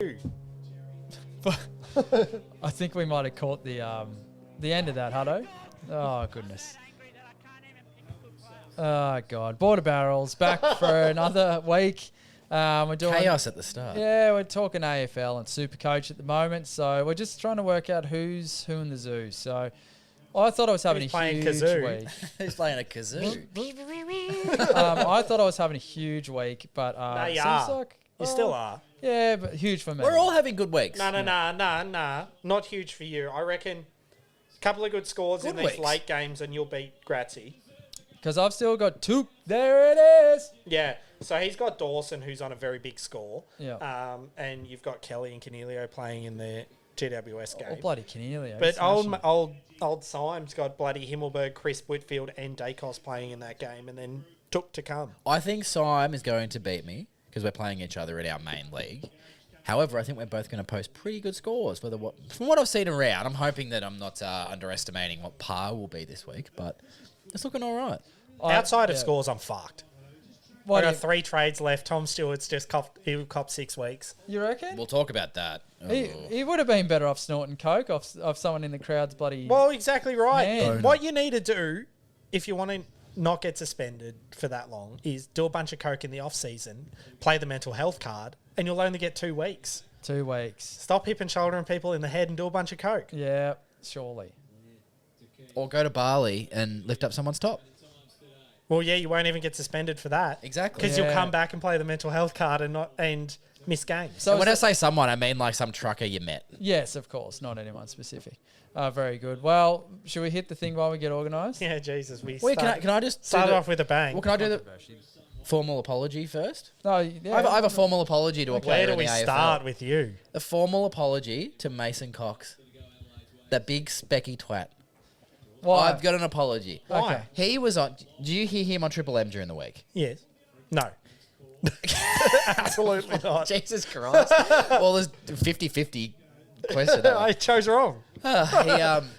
I think we might have caught the end of that, Hutto. Oh, goodness. Oh, God. Border Barrels back for another week. We're doing chaos at the start. Yeah, we're talking AFL and SUPERCOACH at the moment, so we're just trying to work out who's who in the zoo. So I thought I was having a huge week. Who's playing a kazoo? I thought I was having a huge week, but No, you seems are. like You still are. yeah, but huge for me. We're all having good weeks. No. Not huge for you. I reckon a couple of good scores in Good these weeks. late games and you'll beat Gratzy. Because I've still got two. There it is. Yeah. So he's got Dawson, who's on a very big score. Yeah. And you've got Kelly and Canelio playing in the GWS game. Oh, bloody Canelio. But smashing. old Syme's got bloody Himmelberg, Chris Whitfield and Dacos playing in that game and then took to come. I think Syme is going to beat me because we're playing each other in our main league. However, I think we're both going to post pretty good scores. From what I've seen around, I'm hoping that I'm not underestimating what par will be this week, but it's looking all right. Outside of scores, I'm fucked. What I got 3 trades left. Tom Stewart's just he'll cop 6 weeks. You reckon? We'll talk about that. He would have been better off snorting coke off someone in the crowd's bloody... Well, exactly right. Man. What you need to do, if you want to not get suspended for that long, is do a bunch of coke in the off-season, play the mental health card, and you'll only get 2 weeks. 2 weeks. Stop hip and shouldering people in the head and do a bunch of coke. Yeah, surely. Or go to Bali and lift up someone's top. Well, yeah, you won't even get suspended for that. Exactly. Because Yeah. you'll come back and play the mental health card and miss games. So And when I is say someone, I mean like some trucker you met. yes, of course, not anyone specific. Very good. Well, should we hit the thing while we get organised? Yeah, Jesus. Wait, can I just start off with a bang? Well, can I do the formal apology first? No, yeah. I have a formal apology to a player Where do in we the AFL. start with you? A formal apology to Mason Cox. That big specky twat. Why? I've got an apology. Why? Okay. He was on... Do you hear him on Triple M during the week? Yes. No. Absolutely not. Jesus Christ. Well, there's 50-50 question. I chose wrong.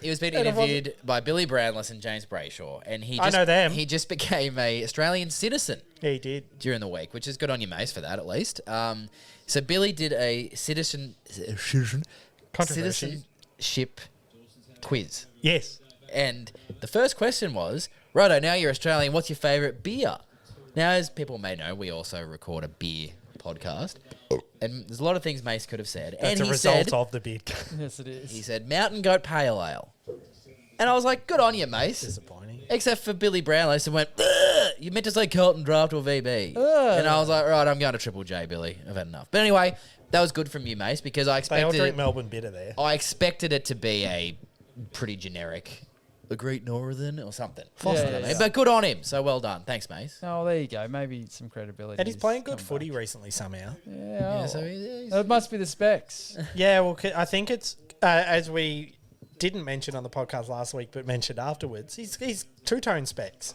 He was being interviewed by Billy Brownless and James Brayshaw, and he I just, know them. He just became a Australian citizen He did. during the week, which is good on you, Mace, for that at least. So Billy did a citizenship quiz. Yes. And the first question was, righto, now you're Australian, what's your favourite beer? Now, as people may know, we also record a beer podcast. And there's a lot of things Mace could have said. That's and a he result said, of the bid. Yes, it is. he said, Mountain Goat Pale Ale. And I was like, good on you, Mace. Disappointing. Except for Billy Brownless and went, "Ugh, you meant to say Carlton Draft or VB. And I was like, right, I'm going to Triple J, Billy. I've had enough. But anyway, that was good from you, Mace, because I They all drink expected Melbourne bitter there. it to be a pretty generic, a Great Northern or something. Yeah. But good on him. So well done. Thanks, Mace. Oh, there you go. Maybe some credibility. And he's playing good come footy back. recently somehow. Yeah. So Oh. he's- It must be the specs. Yeah, well, I think it's, as we didn't mention on the podcast last week, but mentioned afterwards, he's two-tone specs.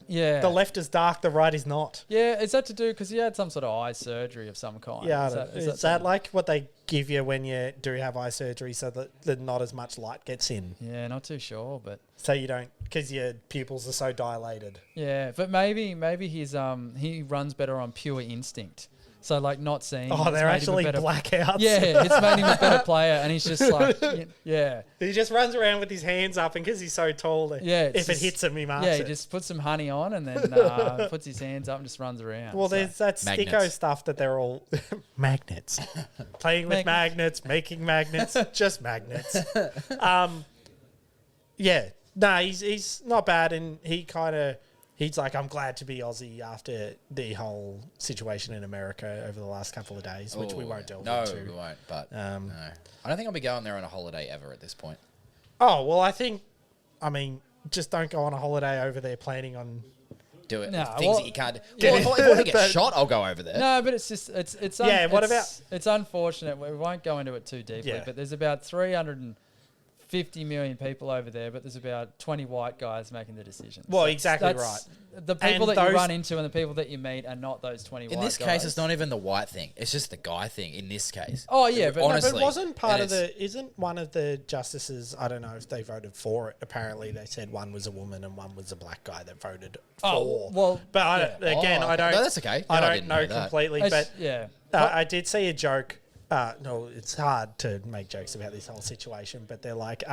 Yeah. The left is dark, the right is not. Yeah, is that to do because he had some sort of eye surgery of some kind? Yeah, Is that like what they give you when you do have eye surgery so that not as much light gets in? Yeah, not too sure, but So you don't, because your pupils are so dilated. yeah, but maybe he's he runs better on pure instinct. So like not seeing. Oh, has they're made him a actually better- blackouts. Yeah, it's made him a better player, and he's just like, yeah, He just runs around with his hands up, and because he's so tall, yeah. if it hits him, he marks yeah, it. he just puts some honey on and then puts his hands up and just runs around. Well, So- there's that Magnets. sticko stuff that they're all magnets. Playing with magnets, making magnets, just magnets. Yeah, no, he's not bad, and he's like, I'm glad to be Aussie after the whole situation in America over the last couple of days, which we won't delve No, into. we won't. But Um, no. I don't think I'll be going there on a holiday ever at this point. Oh well, I mean, just don't go on a holiday over there planning on. Do it. No, Things well- that you can't do. Well, if I want to get shot, I'll go over there. No, but it's just it's Yeah, what about- it's unfortunate. We won't go into it too deeply, Yeah. but there's about 350 million people over there, but there's about 20 white guys making the decisions. Well, So exactly that's- The people And that you those- run into and the people that you meet are not those 20 white In guys. this case, it's not even the white thing. It's just the guy thing in this case. Oh, yeah, but- honestly. But wasn't part And of it's- isn't one of the justices, I don't know if they voted for it, apparently they said one was a woman and one was a black guy that voted for. Oh, well, But I yeah. don't Oh, I don't, no, that's okay. I No, I don't didn't know know that. completely, It's- but yeah. I did see a joke no, it's hard to make jokes about this whole situation, but they're like,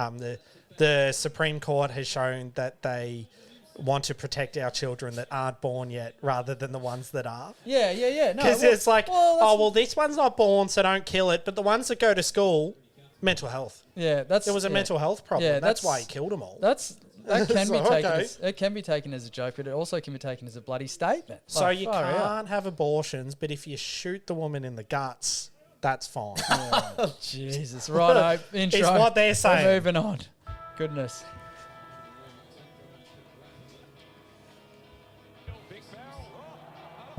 the Supreme Court has shown that they want to protect our children that aren't born yet rather than the ones that are. Yeah. No, Because it's like, this one's not born, so don't kill it. But the ones that go to school, mental health. Yeah, there was a mental health problem. Yeah, that's why he killed them all. That can be So, taken. okay. It can be taken as a joke, but it also can be taken as a bloody statement. So Like, you far out. can't have abortions, but if you shoot the woman in the guts, that's fine. Jesus, right? Intro. Is what they're saying. We're moving on. Goodness.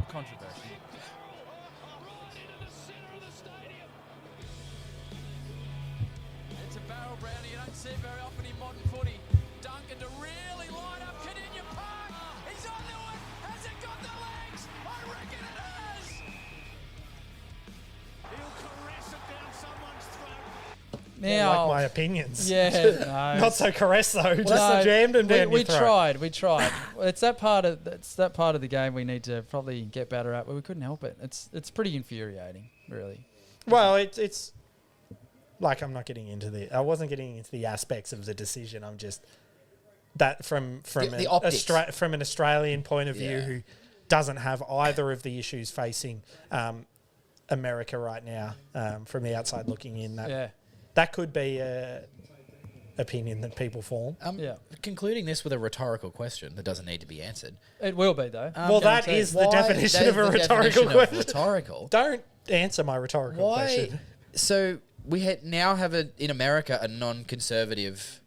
Controversy. It's a barrel brownie. You don't see it very often in modern footy. Duncan to really line up Cadinia Park. He's on to it. Has it got the legs? I reckon it has. He'll caress it down someone's throat. Now, like my opinions. yeah, no. Not so caress though. Just No, jammed them down we your throat. tried. We tried. It's that part of the game we need to probably get better at, but we couldn't help it. It's pretty infuriating, really. Well, it's like I wasn't getting into the aspects of the decision. I'm just that from The optics. from an Australian point of view Yeah. who doesn't have either of the issues facing America right now. From the outside looking in, that could be a opinion that people form. Concluding this with a rhetorical question that doesn't need to be answered. It will be though. Well, that is the definition of a rhetorical question. Rhetorical. Don't answer my rhetorical question. So we now have in America a non-conservative,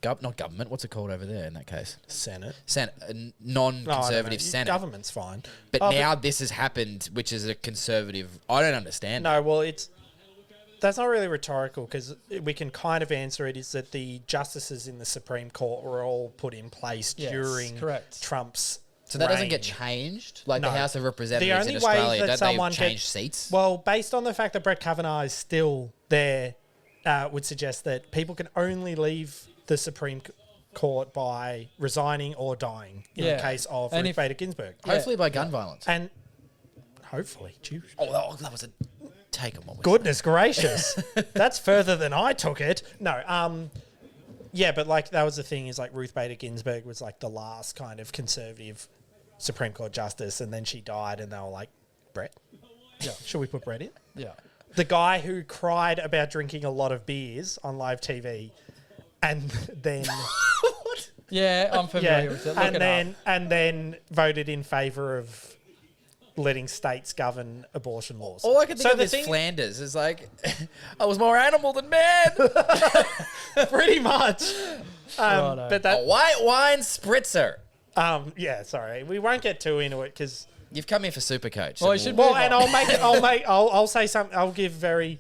not government. What's it called over there in that case? Senate. A non-conservative Senate. Government's fine. But now this has happened, which is a conservative. I don't understand. No, well, that's not really rhetorical because we can kind of answer it. Is that the justices in the Supreme Court were all put in place during Trump's So that doesn't reign. get changed? Like No. the House of Representatives The in only way Australia, that don't someone they change seats? Well, based on the fact that Brett Kavanaugh is still there, would suggest that people can only leave the Supreme Court by resigning or dying in the case of Ruth Bader Ginsburg. Hopefully by gun violence. And hopefully, that was a take on what we goodness gracious. That's further than I took it. No, yeah, but like that was the thing is like Ruth Bader Ginsburg was like the last kind of conservative Supreme Court justice, and then she died, and they were like, Brett, should we put Brett in? Yeah. The guy who cried about drinking a lot of beers on live TV, and then Yeah, I'm familiar with it. Look it up. and then voted in favour of letting states govern abortion laws. All I can think of is Flanders. Is like, I was more animal than man. Pretty much. But that A white wine spritzer. yeah, sorry, we won't get too into it because. You've come here for Supercoach. Well, you should Well, move and on. I'll say something. I'll give very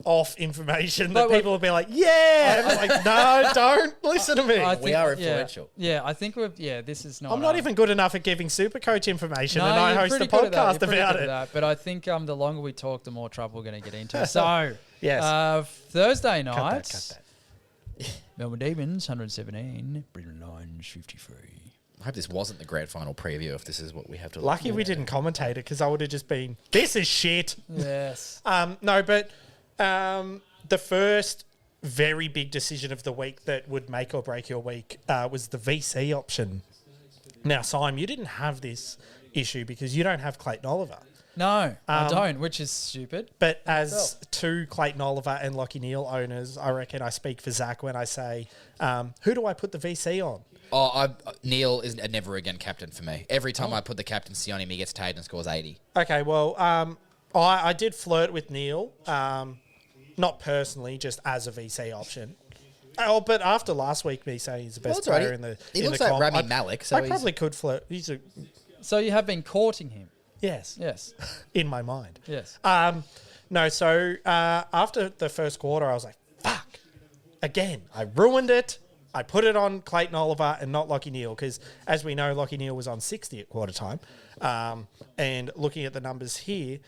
off information that But people will be like, yeah. I'm like, no, don't listen to me. We are influential. Yeah, I think this is not. I'm not even good enough at giving Supercoach information, No, and I you're host a pretty good at that. podcast You're pretty about good at it. that. But I think the longer we talk, the more trouble we're going to get into. So, Yes. Thursday Cut night, that. Melbourne Demons 117, Brisbane Lions 53. I hope this wasn't the grand final preview if this is what we have to look Lucky for. we didn't commentate it because I would have just been, this is shit. Yes. No, but the first very big decision of the week that would make or break your week was the VC option. Now, Simon, you didn't have this issue because you don't have Clayton Oliver. No, I don't, which is stupid. But as two Clayton Oliver and Lachie Neale owners, I reckon I speak for Zach when I say, who do I put the VC on? Neil is a never again captain for me. Every time I put the captaincy on him, he gets tagged and scores 80. Okay, well, I did flirt with Neil, not personally, just as a VC option. Oh, but after last week, me saying he's the best player in the He looks the like comp, Rami I- Malek. So I probably could flirt. So you have been courting him? Yes, Yes. in my mind. Yes. No, so after the first quarter, I was like, fuck. Again, I ruined it. I put it on Clayton Oliver and not Lachie Neale because, as we know, Lachie Neale was on 60 at quarter time. And looking at the numbers here,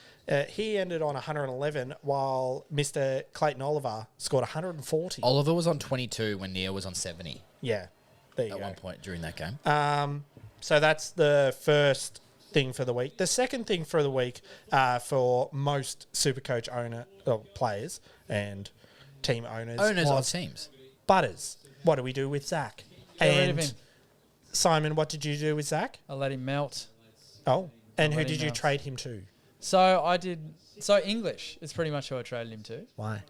he ended on 111 while Mr. Clayton Oliver scored 140. Oliver was on 22 when Neil was on 70 Yeah, there you at go. one point during that game. So that's the first thing for the week. The second thing for the week for most Supercoach players and team owners Owners was of teams. Butters. What do we do with Zach? Get rid of And him. Simon, what did you do with Zach? I let him melt. Oh, and who let him did you melt. trade him to? So I did. So English is pretty much who I traded him to. Why?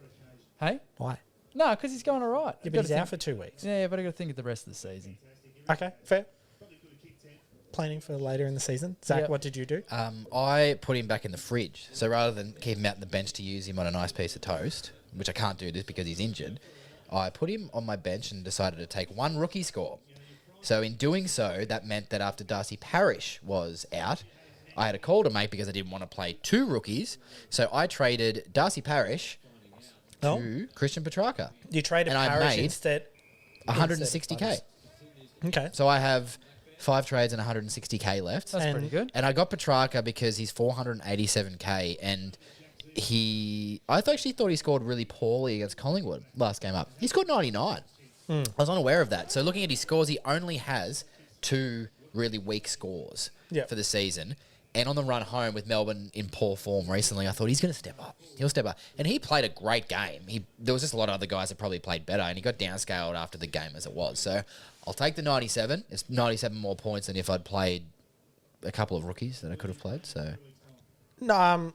Hey, Why? no, because he's going all right. Yeah, but he's out for 2 weeks. Yeah, but I got to think of the rest of the season. Okay, fair. Planning for later in the season. Zach, Yep. what did you do? I put him back in the fridge. So rather than keep him out on the bench to use him on a nice piece of toast, which I can't do this because he's injured, I put him on my bench and decided to take one rookie score. So in doing so, that meant that after Darcy Parish was out, I had a call to make because I didn't want to play 2 rookies. So I traded Darcy Parish to Christian Petrarca. You traded And I Parish made instead. 160k. Okay. So I have 5 trades and 160k left. That's pretty good. And I got Petrarca because he's 487k, and I actually thought he scored really poorly against Collingwood last game up. He scored 99. I was unaware of that. So looking at his scores, he only has 2 really weak scores for the season. And on the run home with Melbourne in poor form recently, I thought he's going to step up. He'll step up. And he played a great game. There was just a lot of other guys that probably played better, and he got downscaled after the game as it was. So I'll take the 97. It's 97 more points than if I'd played a couple of rookies that I could have played. So No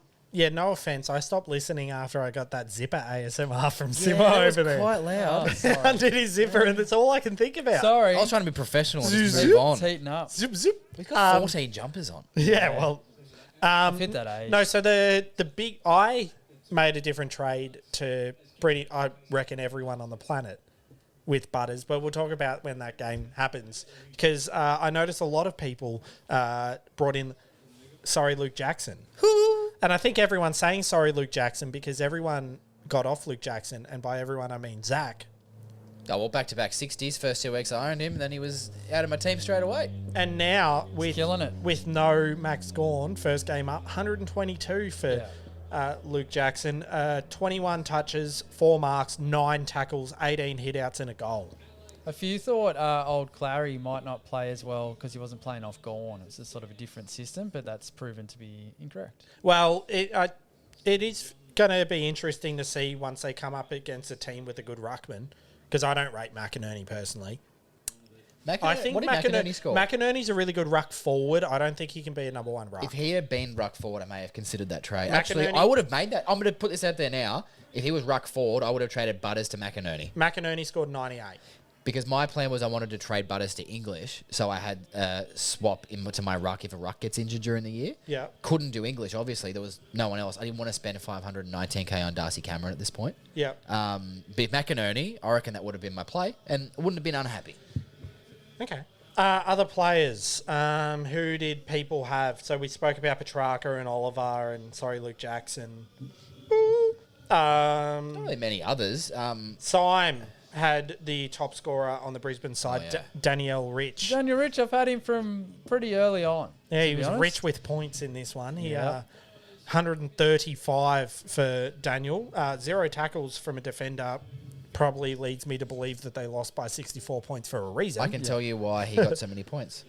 offense. I stopped listening after I got that zipper ASMR from Simo over there. quite loud. Undid his zipper, and that's all I can think about. Sorry. I was trying to be professional and just Zoop. move on. It's heating up. Zip, zip. We've got 14 jumpers on. Yeah, well. I've hit that age. No, so the big... I made a different trade to I reckon everyone on the planet with Butters, but we'll talk about when that game happens. Because I noticed a lot of people brought in Sorry Luke Jackson. And I think everyone's saying Sorry Luke Jackson because everyone got off Luke Jackson, and by everyone I mean Zach. Oh, well, back-to-back 60s. First 2 weeks I owned him, then he was out of my team straight away. And now with killing it. with no Max Gawn, first game up, 122 for Luke Jackson, 21 touches, 4 marks, 9 tackles, 18 hitouts and a goal. A few thought old Clary might not play as well because he wasn't playing off Gorn. It's a sort of a different system, but that's proven to be incorrect. Well, it is going to be interesting to see once they come up against a team with a good ruckman, because I don't rate McInerney personally. I think what did McInerney score? McInerney's a really good ruck forward. I don't think he can be a number 1 ruck. If he had been ruck forward, I may have considered that trade. McInerney- Actually, I would have made that. I'm going to put this out there now. If he was ruck forward, I would have traded Butters to McInerney. McInerney scored 98. Because my plan was I wanted to trade Butters to English, so I had swap into my ruck if a ruck gets injured during the year. Yeah. Couldn't do English, obviously. There was no one else. I didn't want to spend 519k on Darcy Cameron at this point. Yeah. But if McInerney, I reckon that would have been my play, and wouldn't have been unhappy. Okay. Other players, who did people have? So we spoke about Petrarca and Oliver and Luke Jackson. Not really many others. Syme had the top scorer on the Brisbane side, Oh, yeah. Danielle Rich. Daniel Rich, I've had him from pretty early on. Yeah, he to be was honest. rich with points in this one. He Yeah. 135 for Daniel. 0 tackles from a defender probably leads me to believe that they lost by 64 points for a reason. I can tell you why he got so many points.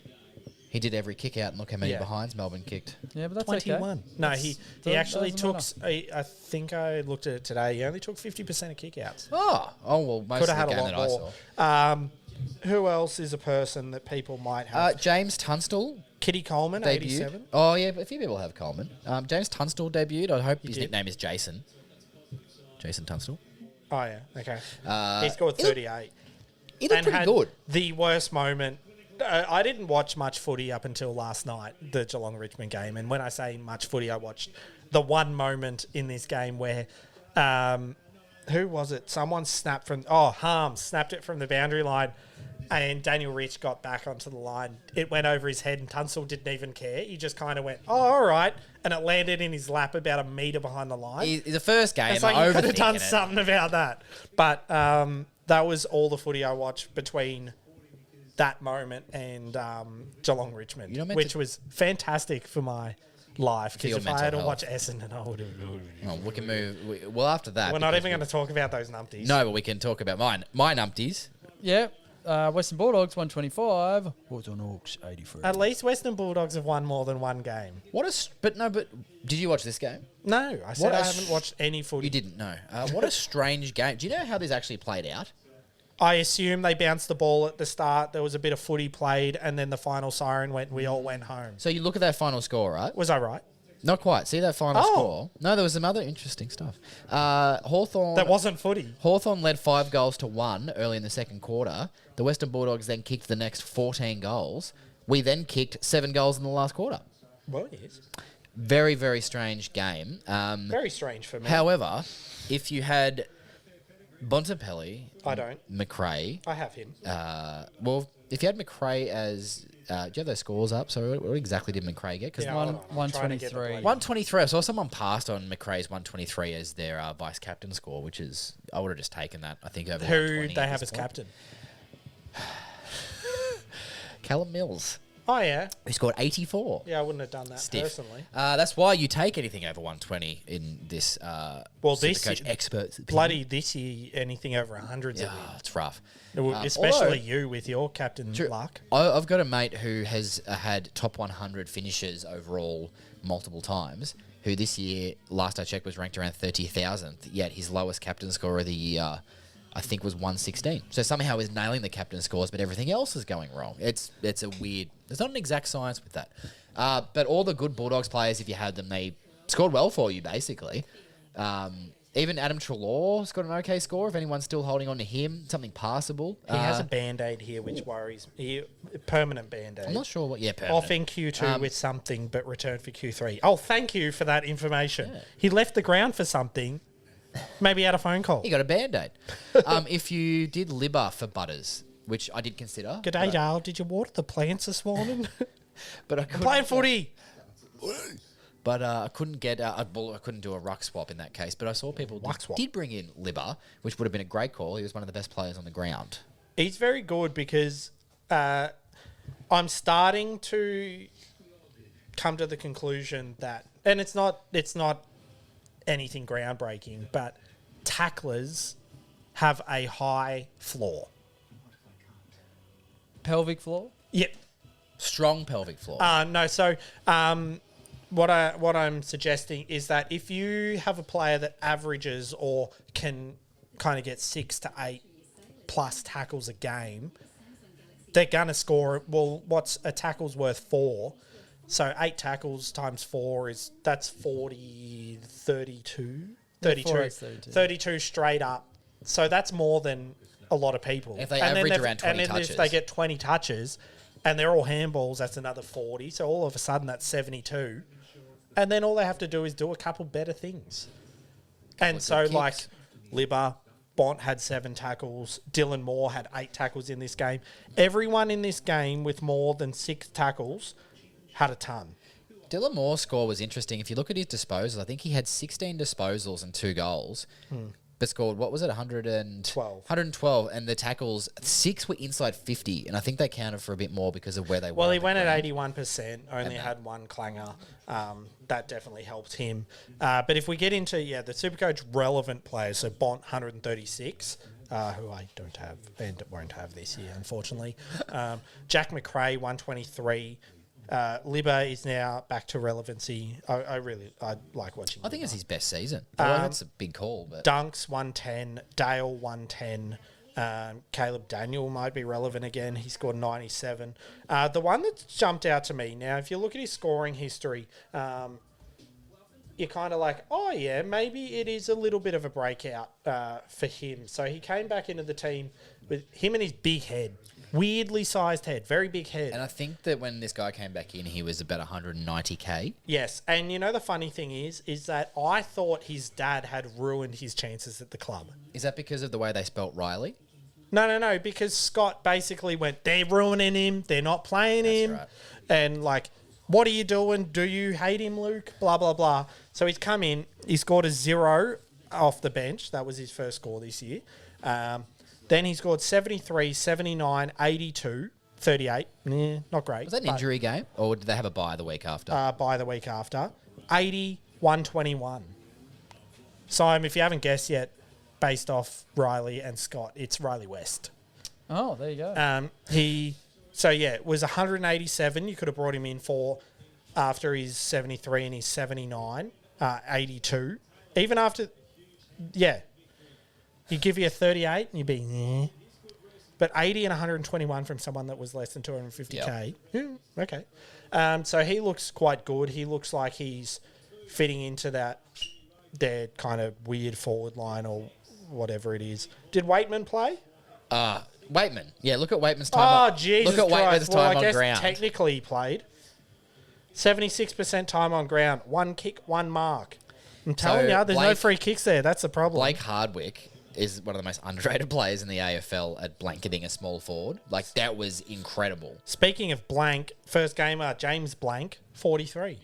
He did every kick out, and look how many Yeah. behinds Melbourne kicked. Yeah, but that's 21. okay. No, That's- he actually doesn't took. matter. I think I looked at it today. He only took 50% of kickouts. Oh well, most Could of have the had a game lot that I more. saw. Who else is a person that people might have? James Tunstall Kitty Coleman, debuted. 87. Oh yeah, but a few people have Coleman. James Tunstall debuted. I hope his did. nickname is Jason. Jason Tunstall. Oh yeah, okay. Uh, He scored 38. He looked pretty had good. The worst moment. I didn't watch much footy up until last night, the Geelong-Richmond game. And when I say much footy, I watched the one moment in this game where, who was it? Someone snapped from, Harms snapped it from the boundary line, and Daniel Rich got back onto the line. It went over his head, and Tunstall didn't even care. He just kind of went, oh, all right. And it landed in his lap about a metre behind the line. He's the first game. It's like you could have done overthinking it. something about that. But that was all the footy I watched between that moment and Geelong Richmond, You're not meant which to- was fantastic for my life. your Because if I mental had to health. watch Essendon, I would have. Oh, we can move. Well, after that, We're not because even going to talk about those numpties. No, but we can talk about mine. My numpties. Yeah. Western Bulldogs 125. Hawthorn Hawks 83. At least Western Bulldogs have won more than one game. But did you watch this game? No, I said I haven't watched any footy. You didn't know. What a strange game. Do you know how this actually played out? I assume they bounced the ball at the start. There was a bit of footy played, and then the final siren went. We all went home. So you look at that final score, right? Was I right? Not quite. See that final score? No, there was some other interesting stuff. Hawthorn. That wasn't footy. Hawthorn led 5-1 early in the second quarter. The Western Bulldogs then kicked the next 14 goals. We then kicked 7 goals in the last quarter. Well, it is. Very, very strange game. Very strange for me. However, if you had Bontempelli, I don't. McRae. I have him. If you had McRae as... do you have those scores up? So what exactly did McRae get? Because 123. 123. I saw someone passed on McRae's 123 as their vice captain score, which is... I would have just taken that, I think, over Who 120 they at have this as point. captain? Callum Mills, Oh, yeah. who scored 84. Yeah, I wouldn't have done that Stiff. personally. That's why you take anything over 120 in this this Supercoach experts opinion. Bloody this year, anything over 100's a Yeah, win. it's rough. Especially although- you with your captain True. luck. I've got a mate who has had top 100 finishes overall multiple times, who this year, last I checked, was ranked around 30,000th, yet his lowest captain score of the year, I think, was 116. So somehow he's nailing the captain scores, but everything else is going wrong. It's a weird... There's not an exact science with that. But all the good Bulldogs players, if you had them, they scored well for you, basically. Even Adam Treloar's got an okay score. If anyone's still holding on to him, something passable. He has a Band-Aid here, which worries me. Permanent Band-Aid. I'm not sure what... Yeah, permanent. Off in Q2 with something, but returned for Q3. Oh, thank you for that information. Yeah. He left the ground for something. Maybe had a phone call. He got a Band-Aid. If you did Libba for Butters, which I did consider. G'day, Dale. Did you water the plants this morning? But I couldn't... Playing footy. But I couldn't get... I couldn't do a ruck swap in that case. But I saw people did bring in Libba, which would have been a great call. He was one of the best players on the ground. He's very good because I'm starting to come to the conclusion that... And it's not anything groundbreaking, but tacklers have a high floor. Pelvic floor? Yep. Strong pelvic floor. No, so what I'm suggesting is that if you have a player that averages or can kind of get 6 to 8 plus tackles a game, they're gonna score. Well, what's a tackle's worth 4? So 8 tackles times 4 that's 40, 32, 32 straight up. So that's more than a lot of people. If they average around 20 touches. If they get 20 touches and they're all handballs, that's another 40. So all of a sudden that's 72. And then all they have to do is do a couple better things. And so like Libba, Bont had 7 tackles. Dylan Moore had 8 tackles in this game. Everyone in this game with more than 6 tackles had a ton. Dylan Moore's score was interesting. If you look at his disposals, I think he had 16 disposals and 2 goals, but scored, what was it, 112? 112, and the tackles, 6 were inside 50, and I think they counted for a bit more because of where they were. Well, he went at 81%, only had 1 clanger. That definitely helped him. But if we get into, the Supercoach relevant players, so Bont, 136, who I don't have and won't have this year, unfortunately. Jack McRae, 123. Libba is now back to relevancy. I like watching. I think it's his best season. That's a big call. But Dunks 110, Dale 110, Caleb Daniel might be relevant again. He scored 97. The one that jumped out to me now, if you look at his scoring history, you're kind of like, oh yeah, maybe it is a little bit of a breakout for him. So he came back into the team with him and his big head. Weirdly sized head, very big head. And I think that when this guy came back in, he was about 190k. Yes, and you know the funny thing is that I thought his dad had ruined his chances at the club. Is that because of the way they spelt Riley? No, because Scott basically went, they're ruining him, they're not playing him. Right. And like, what are you doing? Do you hate him, Luke? Blah, blah, blah. So he's come in, he scored a 0 off the bench. That was his first score this year. Then he scored 73, 79, 82, 38. Not great. Was that an injury game? Or did they have a bye the week after? Bye the week after. 80, 121. Simon, if you haven't guessed yet, based off Riley and Scott, it's Riley West. Oh, there you go. It was 187. You could have brought him in for after his 73 and his 79, 82. Even after, he'd give you a 38 and you'd be, But 80 and 121 from someone that was less than 250K. Yep. Yeah, okay. So he looks quite good. He looks like he's fitting into their kind of weird forward line or whatever it is. Did Waitman play? Waitman. Yeah, look at Waitman's time. Jesus Look at Waitman's Christ. time I on guess ground. technically he played. 76% time on ground. 1 kick, 1 mark. I'm telling you, there's no free kicks there. That's the problem. Blake Hardwick is one of the most underrated players in the AFL at blanketing a small forward. Like, that was incredible. Speaking of blank, first gamer, James Blank, 43.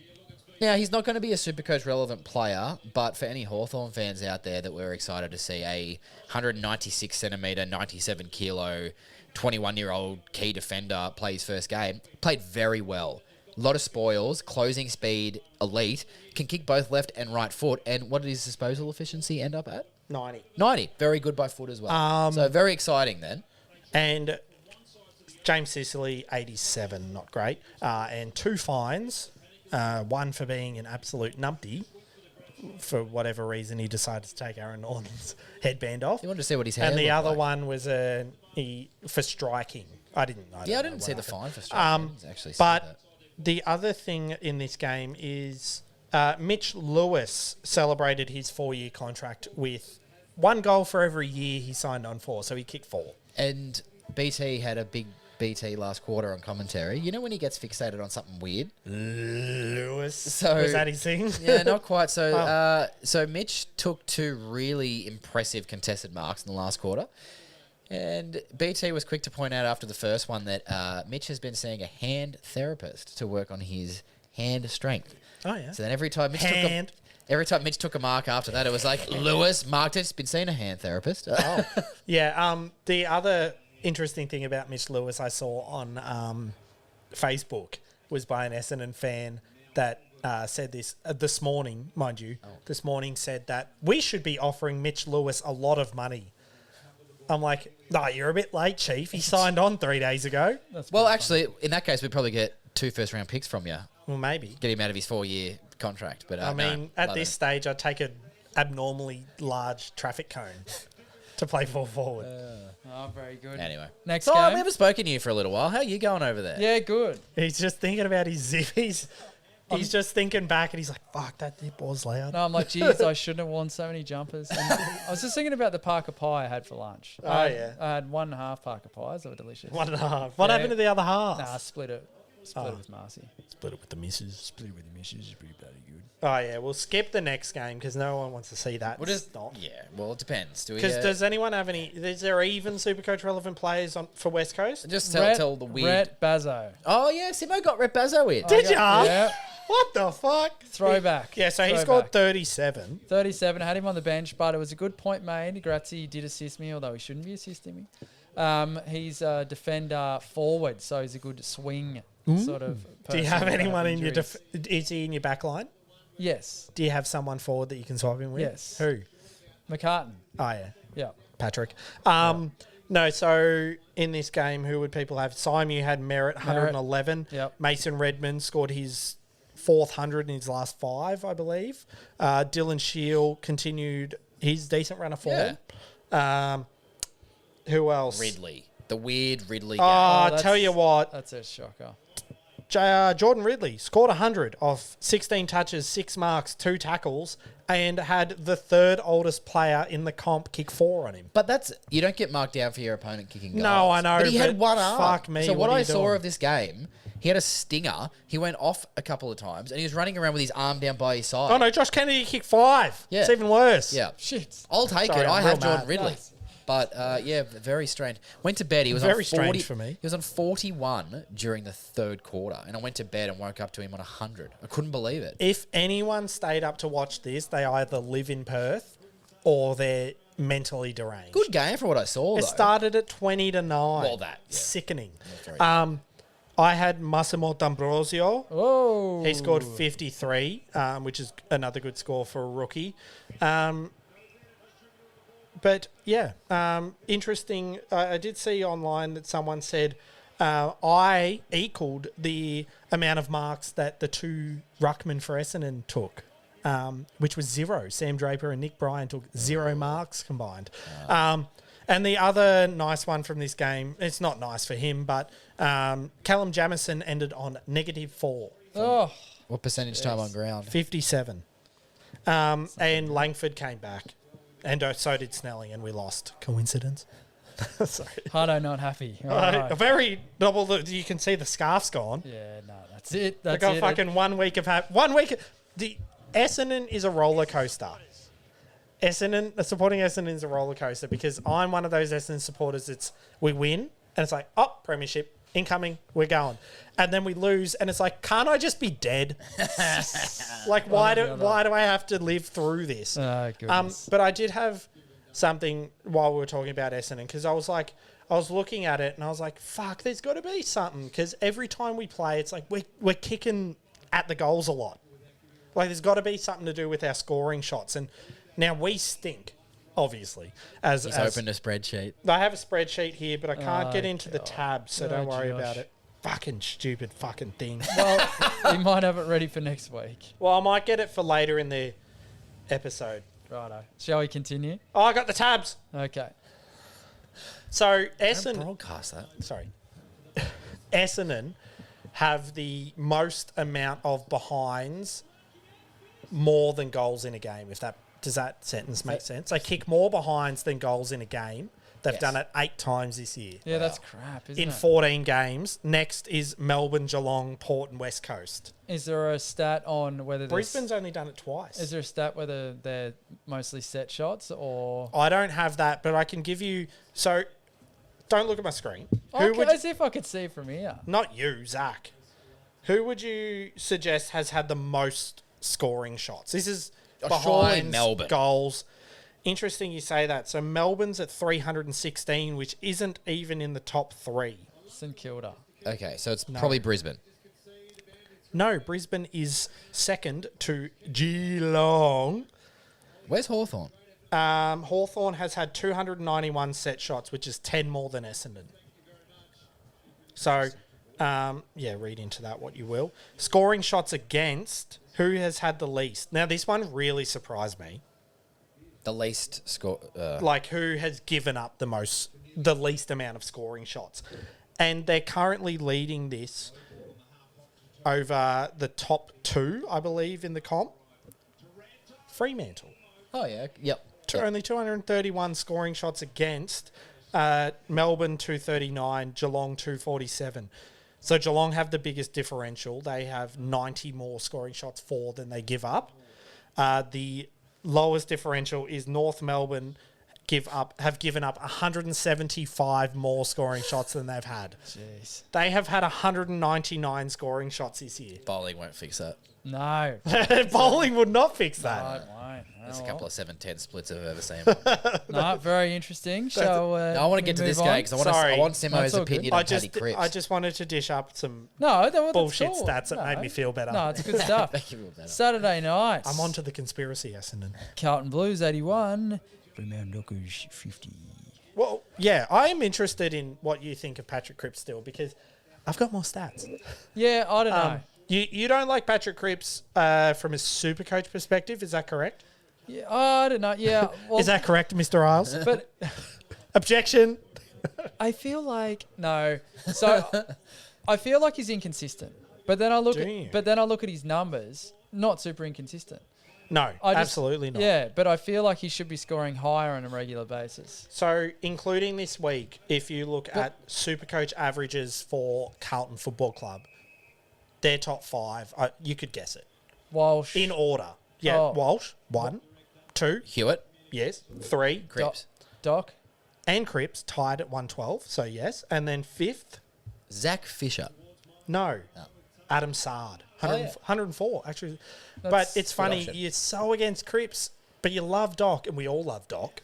Now, he's not going to be a Supercoach relevant player, but for any Hawthorn fans out there that were excited to see a 196 centimetre, 97 kilo, 21-year-old key defender play his first game, played very well. A lot of spoils, closing speed, elite, can kick both left and right foot. And what did his disposal efficiency end up at? 90. 90. Very good by foot as well. So very exciting then. And James Sicily, 87, not great. And 2 fines. One for being an absolute numpty. For whatever reason, he decided to take Aaron Norton's headband off. You wanted to see what his hair And the looked other like. one was for striking. I didn't know. Yeah, I didn't see the fine for striking. I didn't actually see But that. the other thing in this game is Mitch Lewis celebrated his 4-year contract with 1 goal for every year he signed on for. So he kicked 4. And BT had a big BT last quarter on commentary. You know when he gets fixated on something weird? Lewis. So Was that his thing? Yeah, not quite. So Oh. so Mitch took 2 really impressive contested marks in the last quarter. And BT was quick to point out after the first one that Mitch has been seeing a hand therapist to work on his hand strength. Oh, yeah. So then every time Mitch took a mark after that, it was like, Lewis marked it. He's been seeing a hand therapist. Oh. Yeah. The other interesting thing about Mitch Lewis I saw on Facebook was by an Essendon fan that said this morning, mind you. This morning said that we should be offering Mitch Lewis a lot of money. I'm like, no, you're a bit late, Chief. He signed on 3 days ago. Well, actually, in that case, we'd probably get 2 first-round picks from you. Well, maybe. Get him out of his 4-year contract. But I mean, at this stage, I'd take an abnormally large traffic cone to play full forward. Oh, very good. Anyway. Next So game. I haven't spoken to you for a little while. How are you going over there? Yeah, good. He's just thinking about his zippies. He's just thinking back and he's like, fuck, that zip was loud. No, I'm like, geez, I shouldn't have worn so many jumpers. And I was just thinking about the Parker pie I had for lunch. Oh, I had 1.5 Parker pies. They were delicious. 1.5. What Yeah. happened to the other half? Nah, I split it. Split it with Marcy. Split it with the missus. Split it with the missus. Pretty bloody good. Oh, yeah. We'll skip the next game because no one wants to see that. Well, well, it depends. Because does anyone have any... Is there even Supercoach relevant players for West Coast? Just tell the weird... Rhett Bazzo. Oh, yeah. Simo got Rhett Bazzo in. Did ya? Yeah. What the fuck? Throwback. Yeah, so he Throwback. scored 37. 37. I had him on the bench, but it was a good point made. Grazzi did assist me, although he shouldn't be assisting me. He's a defender forward, so he's a good swing sort of person. Do you have without anyone in your... injuries. Is he in your back line? Yes. Do you have someone forward that you can swap him with? Yes. Who? McCartan. Oh, yeah. Yeah. Patrick. No, so in this game, who would people have? Simu had Merritt, 111. Yep. Mason Redmond scored his 4th 100 in his last 5, I believe. Dylan Shield continued his decent run of form. Who else? Ridley. The weird Ridley Oh, guy. I that's- tell you what. That's a shocker. Jordan Ridley scored 100 off 16 touches, 6 marks, 2 tackles, and had the 3rd oldest player in the comp kick 4 on him. But you don't get marked down for your opponent kicking goals. No, I know, But he had but one arm. fuck me, So what what are I you saw doing? of this game, he had a stinger. He went off a couple of times, and he was running around with his arm down by his side. Oh, no, Josh Kennedy kicked 5. Yeah. It's even worse. Yeah. Shit. I'll take Sorry, it. I I'm have real Jordan mad. Ridley. Nice. But, yeah, very strange. Went to bed. He was Very on 40, strange for me. He was on 41 during the 3rd quarter, and I went to bed and woke up to him on 100. I couldn't believe it. If anyone stayed up to watch this, they either live in Perth or they're mentally deranged. Good game for what I saw, It though. started at 20-9. Well, that, yeah. Sickening. Very I had Massimo D'Ambrosio. Oh. He scored 53, which is another good score for a rookie. But yeah, interesting. I did see online that someone said I equaled the amount of marks that the two ruckmen for Essendon took, which was 0. Sam Draper and Nick Bryan took 0 marks combined. And the other nice one from this game, it's not nice for him, but Callum Jamieson ended on -4. Oh, What percentage time on ground? 57. And Langford came back. And so did Snelling, and we lost. Coincidence? Sorry. Hardo not happy. All right. A very double. You can see the scarf's gone. Yeah, no, that's it. I That's got it. fucking 1 week of the Essendon is a roller coaster. Supporting Essendon is a roller coaster because I'm one of those Essendon supporters. We win and it's like, oh, premiership incoming, we're going, and then we lose and it's like, can't I just be dead? Like, why do I have to live through this? Oh, goodness. But I did have something while we were talking about Essendon because I was looking at it and I was like, fuck, there's got to be something because every time we play, it's like we're kicking at the goals a lot. Like, there's got to be something to do with our scoring shots, and now we stink, obviously. He's opened a spreadsheet. I have a spreadsheet here, but I can't get into the God. tabs, so don't worry Josh. about it. Fucking stupid fucking thing. Well, you might have it ready for next week. Well, I might get it for later in the episode. Shall we continue? Oh, I got the tabs. Okay. So Don't broadcast that. Essendon have the most amount of behinds more than goals in a game. Does that sentence make sense? They kick more behinds than goals in a game. They've Yes. done it 8 times this year. Yeah, that's crap, isn't In it? 14 games. Next is Melbourne, Geelong, Port and West Coast. Is there a stat on whether Brisbane's only done it twice. Is there a stat whether they're mostly set shots or? I don't have that, but I can give you... So, don't look at my screen. As if I could see from here. Not you, Zach. Who would you suggest has had the most scoring shots? This is Surely behind Melbourne. goals. Interesting you say that. So Melbourne's at 316, which isn't even in the top 3. St Kilda. Okay, so it's probably Brisbane. No, Brisbane is second to Geelong. Where's Hawthorn? Hawthorn has had 291 set shots, which is 10 more than Essendon. So, read into that what you will. Scoring shots against, who has had the least? Now, this one really surprised me. The least score. Like, who has given up the least amount of scoring shots? And they're currently leading this over the top 2, I believe, in the comp. Fremantle. Oh, yeah. Yep. Only 231 scoring shots against. Melbourne 239, Geelong 247. So Geelong have the biggest differential. They have 90 more scoring shots for than they give up. The lowest differential is North Melbourne have given up 175 more scoring shots than they've had. Jeez. They have had 199 scoring shots this year. Bowling won't fix that. No. Bowling would not fix that. No, it won't. There's a couple of 7-10 splits I've ever seen. No, very interesting. Shall I want to get to this guy because Sorry. I want Simo's That's all good. opinion on Paddy Cripps. I just wanted to dish up some No, that's bullshit cool. stats that made me feel better. No, it's good stuff. Thank you for that. Saturday night. I'm on to the conspiracy, Essendon. Carlton Blues 81. Fremantle Dockers 50. Well, yeah, I am interested in what you think of Patrick Cripps still because I've got more stats. Yeah, I don't know. You don't like Patrick Cripps from a Supercoach perspective, is that correct? Yeah, I don't know. Yeah. Well, Is that correct, Mr. Isles? But Objection. I feel like no. So I feel like he's inconsistent. But then I look Do you? at his numbers, not super inconsistent. No, I just- absolutely not. Yeah, but I feel like he should be scoring higher on a regular basis. So, including this week, if you look at Supercoach averages for Carlton Football Club, their top 5, you could guess it. Walsh, In order. Yeah, Oh. Walsh, 1, 2, Hewitt, yes, 3, Cripps, Doc. and Cripps tied at 112, so yes. And then 5th, Zach Fisher. no, Oh. Adam Sard, Oh, yeah. 104, actually. But That's it's good funny, option. you're so against Cripps, but you love Doc, and we all love Doc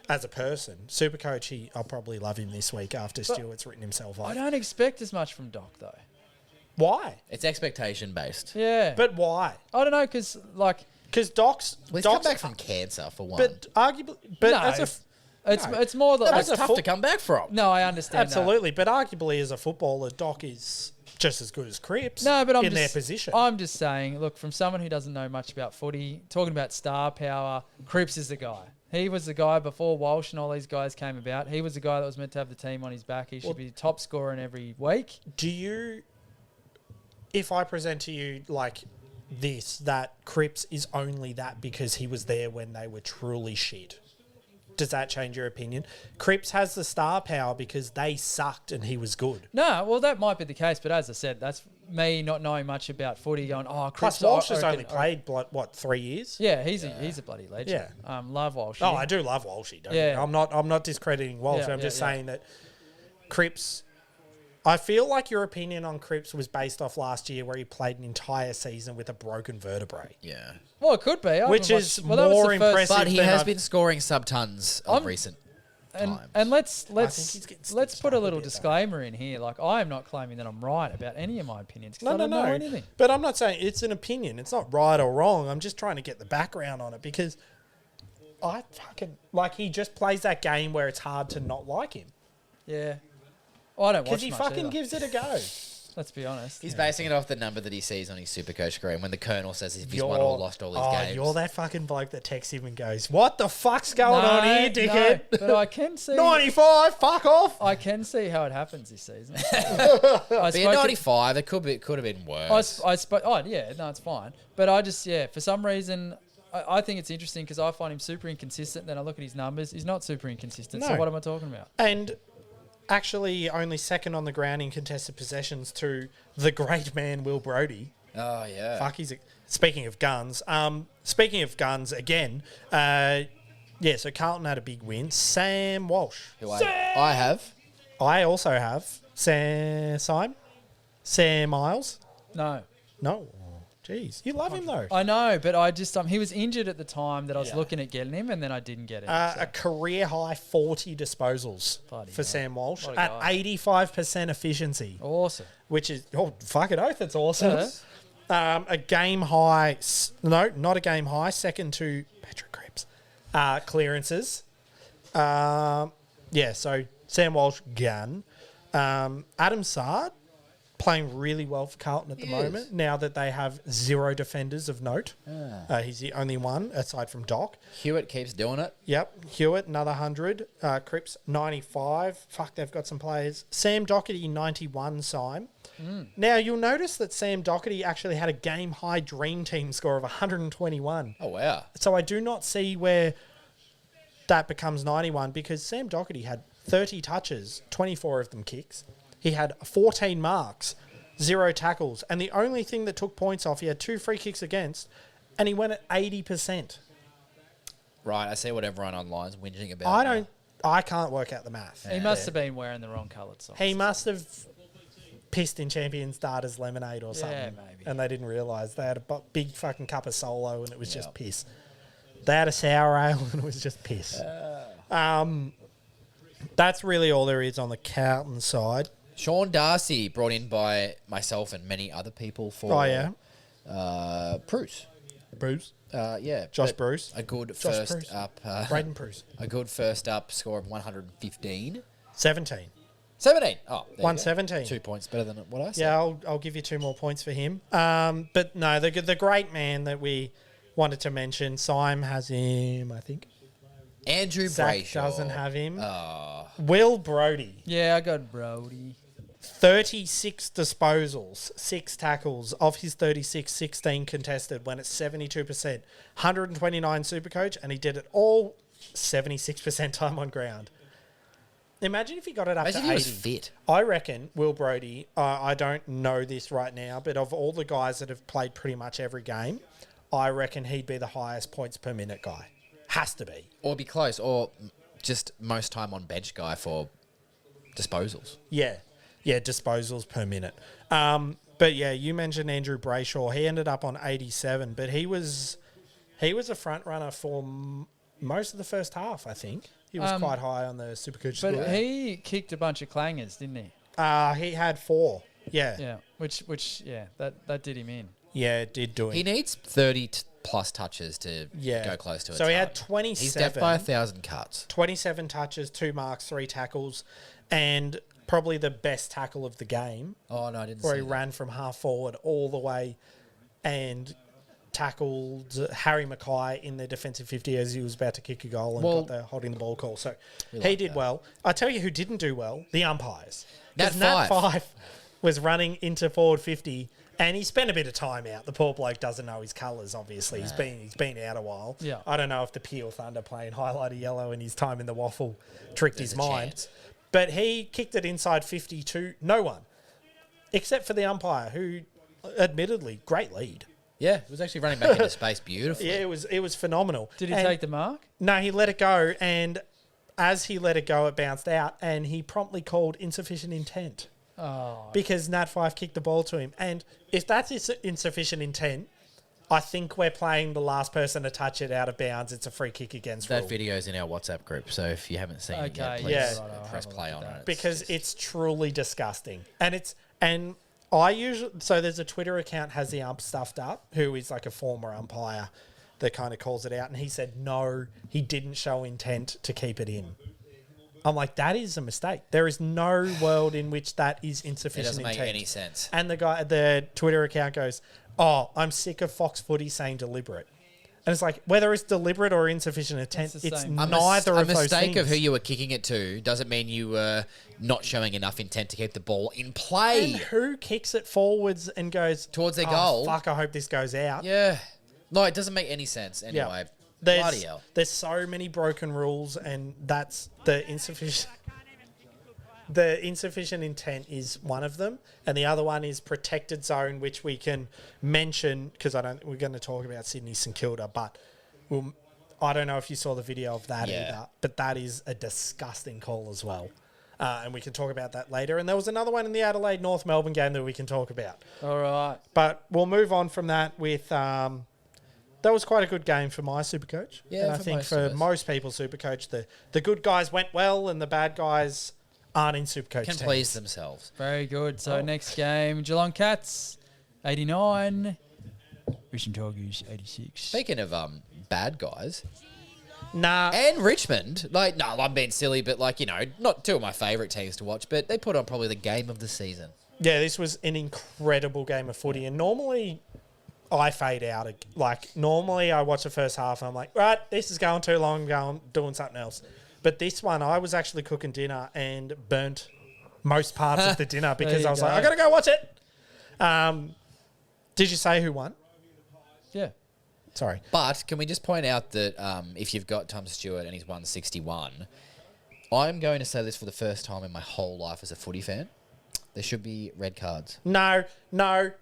as a person. Supercoach, I'll probably love him this week after Stewart's written himself I off. don't expect as much from Doc though. Why? It's expectation based. Yeah. But why? I don't know because like Because Doc's... Well, he's Doc's come back from cancer for one. But arguably... But No. as a... It's more that That's a tough to come back from. no, I understand. Absolutely, but arguably as a footballer, Doc is just as good as Cripps. No, but I'm in just, their position. I'm just saying. Look, from someone who doesn't know much about footy, talking about star power, Cripps is the guy. He was the guy before Walsh and all these guys came about. He was the guy that was meant to have the team on his back. He should be top scorer in every week. Do you, if I present to you like this, that Cripps is only that because he was there when they were truly shit, does that change your opinion? Cripps has the star power because they sucked and he was good. No, well, that might be the case, but as I said, that's me not knowing much about footy going, oh, Cripps. Plus, Walsh has I only reckon- played, 3 years? Yeah, he's a bloody legend. Yeah. Love Walsh. Oh, I do love Walshy. Don't Yeah. you? I'm not discrediting Walsh. Yeah, I'm just yeah. saying that Cripps. I feel like your opinion on Cripps was based off last year, where he played an entire season with a broken vertebrae, Yeah. Well, it could be. I which haven't is watched- that was more the first- impressive. But he than has I've- been scoring sub-tons of recent times. And let's think he's getting let's stitched put a up a little bit, though. disclaimer in here. Like, I am not claiming that I'm right about any of my opinions because No, I don't know no. anything. But I'm not saying it's an opinion. It's not right or wrong. I'm just trying to get the background on it because I fucking like he just plays that game where it's hard to not like him Yeah. Well, I don't watch because he much fucking either, gives it a go. let's be honest. He's basing it off the number that he sees on his Supercoach screen when the Colonel says if he's won or lost all his games. You're that fucking bloke that texts him and goes, "What the fuck's going on here, dickhead?" No, but I can see 95, fuck off. I can see how it happens this season. I But at spoke- 95, it could have been worse. Oh, yeah, no, it's fine. But I just, for some reason, I think it's interesting because I find him super inconsistent. Then I look at his numbers. He's not super inconsistent. So No. what am I talking about? And actually, only second on the ground in contested possessions to the great man Will Brodie. Oh, yeah. Fuck, speaking of guns. Speaking of guns again. So Carlton had a big win. Sam Walsh. Who I have. I also have Sam Miles. No. No. Jeez. You love him though. I know, but I just he was injured at the time that I was Yeah. looking at getting him, and then I didn't get him. A career high 40 disposals Bloody for hell. Sam Walsh What a at guy. 85% efficiency, Awesome. which is, fucking oath, it's awesome. Yeah. A game high, no, not a game high, second to Patrick Cripps, clearances. So Sam Walsh, gun. Adam Sard, playing really well for Carlton at the moment, now that they have 0 defenders of note. He's the only one, aside from Doc. Hewitt keeps doing it. Yep. Hewitt, another 100. Cripps, 95. Fuck, they've got some players. Sam Doherty, 91, Syme. Now, you'll notice that Sam Doherty actually had a game-high Dream Team score of 121. Oh, wow. So I do not see where that becomes 91 because Sam Doherty had 30 touches, 24 of them kicks. He had 14 marks, 0 tackles. And the only thing that took points off, he had 2 free kicks against, and he went at 80%. Right, I see what everyone online's whinging about. I can't work out the math. He must have been wearing the wrong coloured socks. He must have pissed in Champion Starters lemonade or something. Yeah, maybe. And they didn't realise. They had a big fucking cup of Solo and it was just piss. They had a sour ale and it was just piss. That's really all there is on the Carlton side. Sean Darcy, brought in by myself and many other people for Bruce. Bruce. Josh Bruce. A good Josh first Bruce. up. Braden Bruce. A good first up score of 115. 17. 17. Oh, there you go. 117. 2 points better than what I said. Yeah, I'll give you 2 more points for him. But no, the great man that we wanted to mention, Syme has him, I think. Andrew Zach Brayshaw doesn't have him. Oh. Will Brodie, Yeah, I got Brody. 36 disposals, 6 tackles. Of his 36, 16 contested, went at 72%. 129 Supercoach, and he did it all 76% time on ground. Imagine if he got it up Imagine to he 80. was fit. I reckon Will Brodie, I don't know this right now, but of all the guys that have played pretty much every game, I reckon he'd be the highest points per minute guy. Has to be. Or be close. Or just most time on bench guy for disposals. Yeah, disposals per minute. But yeah, you mentioned Andrew Brayshaw. He ended up on 87, but he was a front runner for most of the first half, I think. He was quite high on the Supercoach But score. he kicked a bunch of clangers, didn't he? He had 4. Yeah, Yeah, which that did him in. yeah, it did do it. He needs 30 plus touches to go close to it. So he had 27. He's death by 1,000 cuts. 27 touches, 2 marks, 3 tackles, and probably the best tackle of the game. Oh, no, I didn't where see he that. ran from half forward all the way and tackled Harry Mackay in the defensive 50 as he was about to kick a goal and got the holding the ball call. So he did well. I tell you who didn't do well, the umpires. Nat Nat Five. Five was running into forward 50 and he spent a bit of time out. The poor bloke doesn't know his colours, obviously. He's been out a while. Yeah. I don't know if the Peel Thunder playing highlighter yellow in his time in the waffle tricked There's his a mind. chance. But he kicked it inside 50 to no one, except for the umpire, who, admittedly, great lead. Yeah, it was actually running back into space beautifully. Yeah, it was phenomenal. Did he And- take the mark? No, he let it go, and as he let it go, it bounced out, and he promptly called insufficient intent Oh, because Nat 5 kicked the ball to him. And if that's insufficient intent, I think we're playing the last person to touch it out of bounds. It's a free kick against That rule. video's in our WhatsApp group, so if you haven't seen it yet, Okay, please yeah. Right, I'll press have a play look on at it. Because just- it's truly disgusting. And I usually, so there's a Twitter account has the ump stuffed up, who is like a former umpire that kind of calls it out, and he said no, he didn't show intent to keep it in. I'm like, that is a mistake. There is no world in which that is it insufficient doesn't make intent. any sense. And the Twitter account goes, "Oh, I'm sick of Fox Footy saying deliberate." And it's like, whether it's deliberate or insufficient intent, It's the it's same. neither A of those mistake of things. who you were kicking it to doesn't mean you were not showing enough intent to keep the ball in play. And who kicks it forwards and goes Towards their "Oh, goal." Fuck! I hope this goes out. Yeah. No, it doesn't make any sense. Anyway, bloody hell. There's so many broken rules, and that's the insufficient. The insufficient intent is one of them, and the other one is protected zone, which we can mention because we're going to talk about Sydney St Kilda, but I don't know if you saw the video of that Yeah. either. But that is a disgusting call as well, and we can talk about that later. And there was another one in the Adelaide North Melbourne game that we can talk about. all right. But we'll move on from that with that was quite a good game for my Supercoach. Yeah, and I for think most for of us. most people's Supercoach, the good guys went well and the bad guys aren't in Supercoach Can teams. please themselves. Very good. So next game, Geelong Cats, 89. Richmond Tigers, 86. Speaking of bad guys, Nah, and Richmond, like, no, I'm being silly, but like, you know, not two of my favourite teams to watch, but they put on probably the game of the season. yeah, this was an incredible game of footy. And normally I fade out. Like, normally I watch the first half and I'm like, right, this is going too long, I'm doing something else. But this one, I was actually cooking dinner and burnt most parts of the dinner because you I was go. like, I got to go watch it. Did you say who won? Yeah. Sorry. But can we just point out that if you've got Tom Stewart and he's won 61, I'm going to say this for the first time in my whole life as a footy fan. There should be red cards. No. The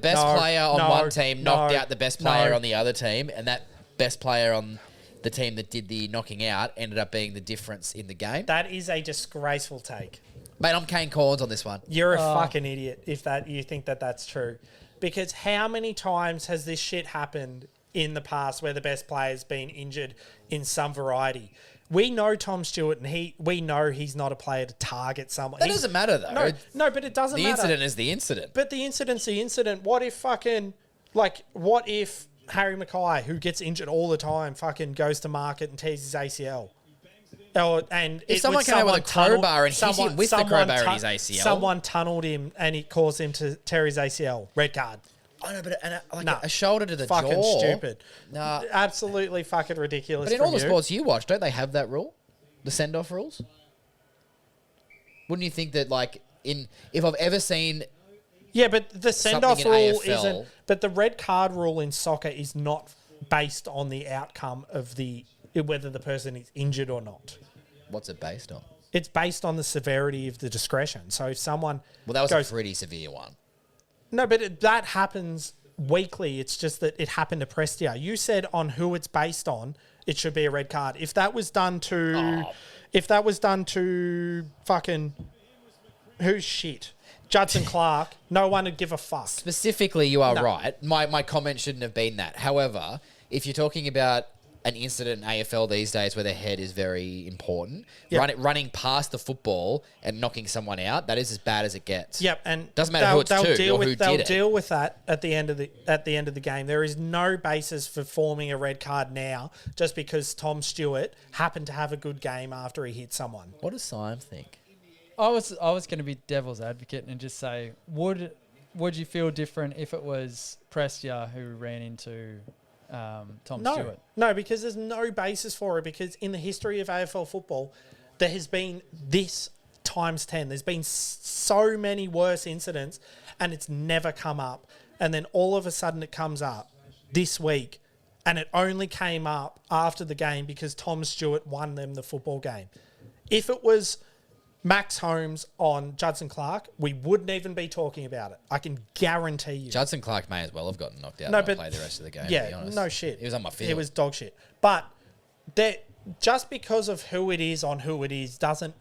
best player on one team knocked out the best player on the other team, and that best player on the team that did the knocking out ended up being the difference in the game. That is a disgraceful take. Mate, I'm Kane Corns on this one. You're a fucking idiot if you think that that's true. Because how many times has this shit happened in the past where the best player's been injured in some variety? We know Tom Stewart, and we know he's not a player to target someone. That doesn't matter, though. No, but it doesn't The matter. incident is the incident. But the incident's the incident. What if what if Harry Mackay, who gets injured all the time, fucking goes to market and tears his ACL? If someone came out with a crowbar and hit him with the crowbar in his ACL. Someone tunneled him and it caused him to tear his ACL. Red card. I know, but Nah. a shoulder to the Fucking jaw. stupid. Nah. Absolutely fucking ridiculous. But in from all the you. sports you watch, don't they have that rule? The send-off rules? Wouldn't you think that, like, if I've ever seen... Yeah, but the send-off Something in rule AFL. isn't... But the red card rule in soccer is not based on the outcome of whether the person is injured or not. What's it based on? It's based on the severity of the discretion. So if someone Well, that was goes... a pretty severe one. No, but that happens weekly. It's just that it happened to Prestia. You said on who it's based on, it should be a red card. If that was done to... If that was done to fucking... Who's shit? Judson Clark, no one would give a fuck. Specifically, you are No. right. My comment shouldn't have been that. However, if you're talking about an incident in AFL these days where the head is very important. Yep. Running past the football and knocking someone out, that is as bad as it gets. Yep, and doesn't matter who it's to or who did they'll it. deal with that at the end of the game. There is no basis for forming a red card now just because Tom Stewart happened to have a good game after he hit someone. What does Simon think? I was going to be devil's advocate and just say, would you feel different if it was Prestia who ran into Tom Stewart? No, because there's no basis for it. Because in the history of AFL football, there has been this times 10. There's been so many worse incidents, and it's never come up. And then all of a sudden, it comes up this week, and it only came up after the game because Tom Stewart won them the football game. If it was Max Holmes on Judson Clark, we wouldn't even be talking about it. I can guarantee you. Judson Clark may as well have gotten knocked out. No, and but play the rest of the game. yeah, to be honest. no shit. He was on my field. It was dog shit. But just because of who it is on who it is doesn't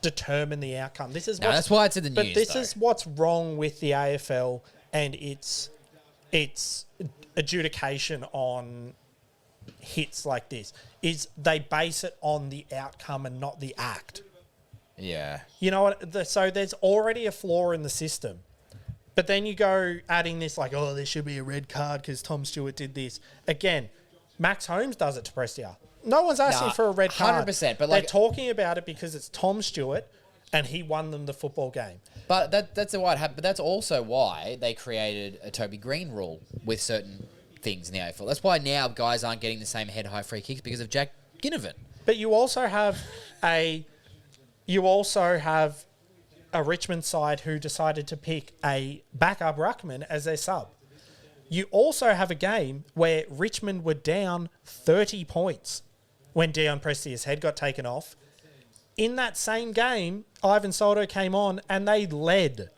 determine the outcome. This is that's why it's in the but news. this though. is what's wrong with the AFL and its adjudication on hits like this is they base it on the outcome and not the act. Yeah. You know what? So there's already a flaw in the system. But then you go adding this like, oh, there should be a red card because Tom Stewart did this. Again, Max Holmes does it to Prestia. No one's asking for a red card. 100%. But they're like, talking about it because it's Tom Stewart and he won them the football game. But that's why it happened. But that's also why they created a Toby Green rule with certain things in the AFL. That's why now guys aren't getting the same head-high free kicks because of Jack Ginnivan. But you also have a Richmond side who decided to pick a backup ruckman as their sub. You also have a game where Richmond were down 30 points when Dion Prestia's head got taken off. In that same game, Ivan Soldo came on and they led.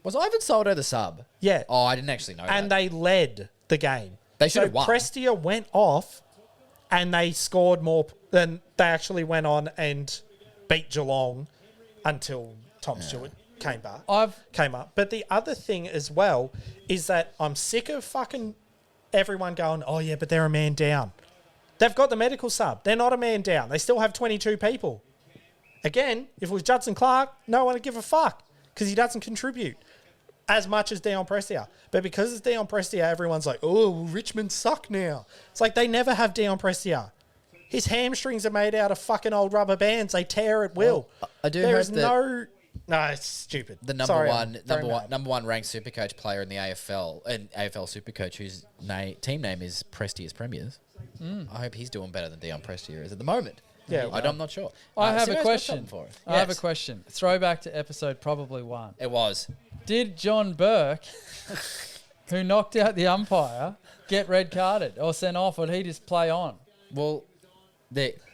Was Ivan Soldo the sub? Yeah. Oh, I didn't actually know And that. they led the game. They should have won. Prestia went off and they scored more than they actually went on and beat Geelong until Tom Stewart came up. But the other thing as well is that I'm sick of fucking everyone going, oh yeah, but they're a man down. They've got the medical sub. They're not a man down. They still have 22 people. Again, if it was Judson Clark, no one would give a fuck because he doesn't contribute as much as Dion Prestia. But because it's Dion Prestia, everyone's like, oh, well, Richmond suck now. It's like they never have Dion Prestia. His hamstrings are made out of fucking old rubber bands. They tear at will. I do There hope is that no, it's stupid. the Sorry, I'm very mad. number one ranked Supercoach player in the AFL and AFL Supercoach, whose team name is Prestia's Premiers. I hope he's doing better than Dion Prestia is at the moment. Yeah, I'm not sure. I have a Simo's got question. something for us. I have a Yes. question. Throwback to episode probably 1. It was. Did John Burke, who knocked out the umpire, get red carded or sent off, or did he just play on? Well,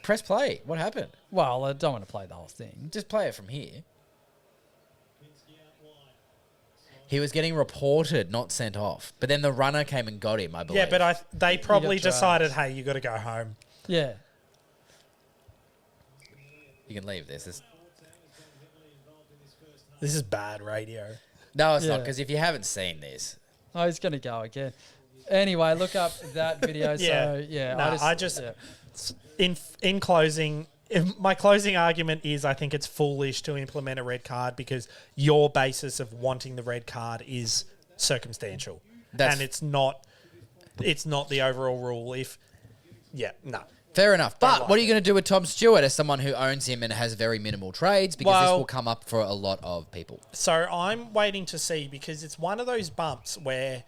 press play. What happened? Well, I don't want to play the whole thing. Just play it from here. He was getting reported, not sent off. But then the runner came and got him, I believe. Yeah, but they probably got decided, drugs. hey, you got to go home. Yeah. You can leave this. This is bad radio. No, it's not, Yeah. because if you haven't seen this, Oh, he's going to go again. Anyway, look up that video. So, yeah. No, in closing, my closing argument is I think it's foolish to implement a red card because your basis of wanting the red card is circumstantial. And it's not the overall rule. fair enough. But like what are you going to do with Tom Stewart as someone who owns him and has very minimal trades? Because this will come up for a lot of people. So I'm waiting to see because it's one of those bumps where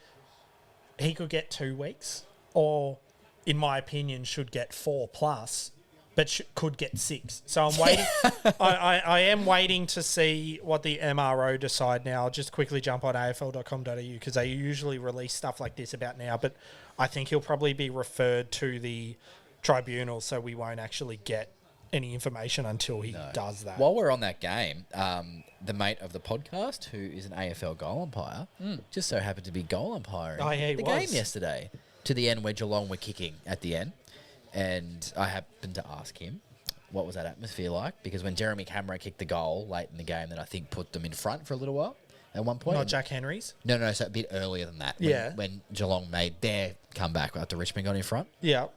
he could get 2 weeks or, in my opinion, should get 4+, but could get 6. So I'm waiting. I am waiting to see what the MRO decide now. I'll just quickly jump on afl.com.au because they usually release stuff like this about now, but I think he'll probably be referred to the tribunal, so we won't actually get any information until he does that. While we're on that game, the mate of the podcast, who is an AFL goal umpire, just so happened to be goal umpiring the game yesterday to the end where Geelong were kicking at the end. And I happened to ask him, what was that atmosphere like? Because when Jeremy Cameron kicked the goal late in the game that I think put them in front for a little while at one point. Not Jack Henry's? No, so a bit earlier than that. When Geelong made their comeback after Richmond got in front. Yeah.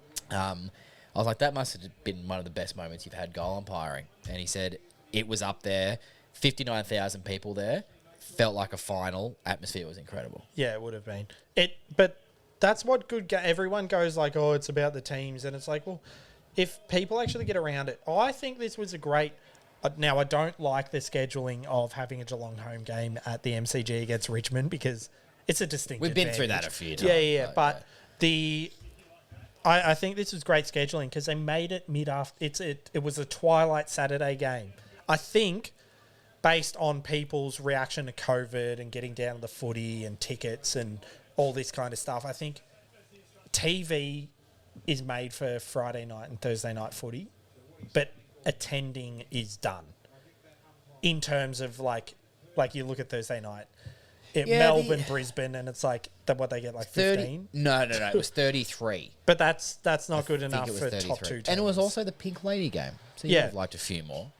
I was like, that must have been one of the best moments you've had goal umpiring. And he said it was up there, 59,000 people there, felt like a final. Atmosphere was incredible. Yeah, it would have been. But that's what everyone goes like, oh, it's about the teams. And it's like, well, if people actually get around it, I think this was a great... Now, I don't like the scheduling of having a Geelong home game at the MCG against Richmond because it's a distinct We've been advantage. through that a few times. Yeah. But I think this was great scheduling because they made it mid-after. It was a twilight Saturday game. I think, based on people's reaction to COVID and getting down to the footy and tickets and all this kind of stuff, I think TV is made for Friday night and Thursday night footy, but attending is done in terms of like you look at Thursday night, Melbourne, Brisbane, and it's like what they get like 15. No, it was 33. But that's not good I think enough it was for 33. top two teams. And it was also the Pink Lady game, so you would have liked a few more.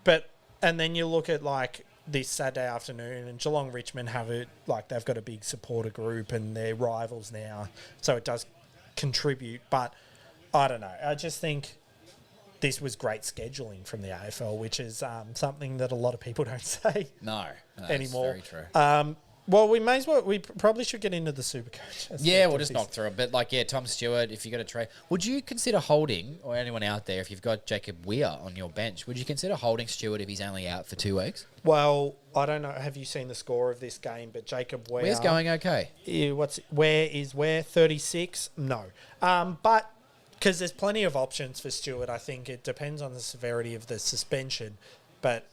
And then you look at like this Saturday afternoon, and Geelong Richmond have it like they've got a big supporter group and they're rivals now, so it does contribute. But I don't know. I just think this was great scheduling from the AFL, which is something that a lot of people don't say No, anymore. That's very true. Well, we probably should get into the Supercoach. Yeah, we'll just knock through it. But, Tom Stewart, if you got a trade, would you consider holding, or anyone out there, if you've got Jacob Weir on your bench, would you consider holding Stewart if he's only out for 2 weeks? Well, I don't know. Have you seen the score of this game? But Jacob Weir... Weir's going okay. Where 36? No. But... Because there's plenty of options for Stewart. I think it depends on the severity of the suspension. But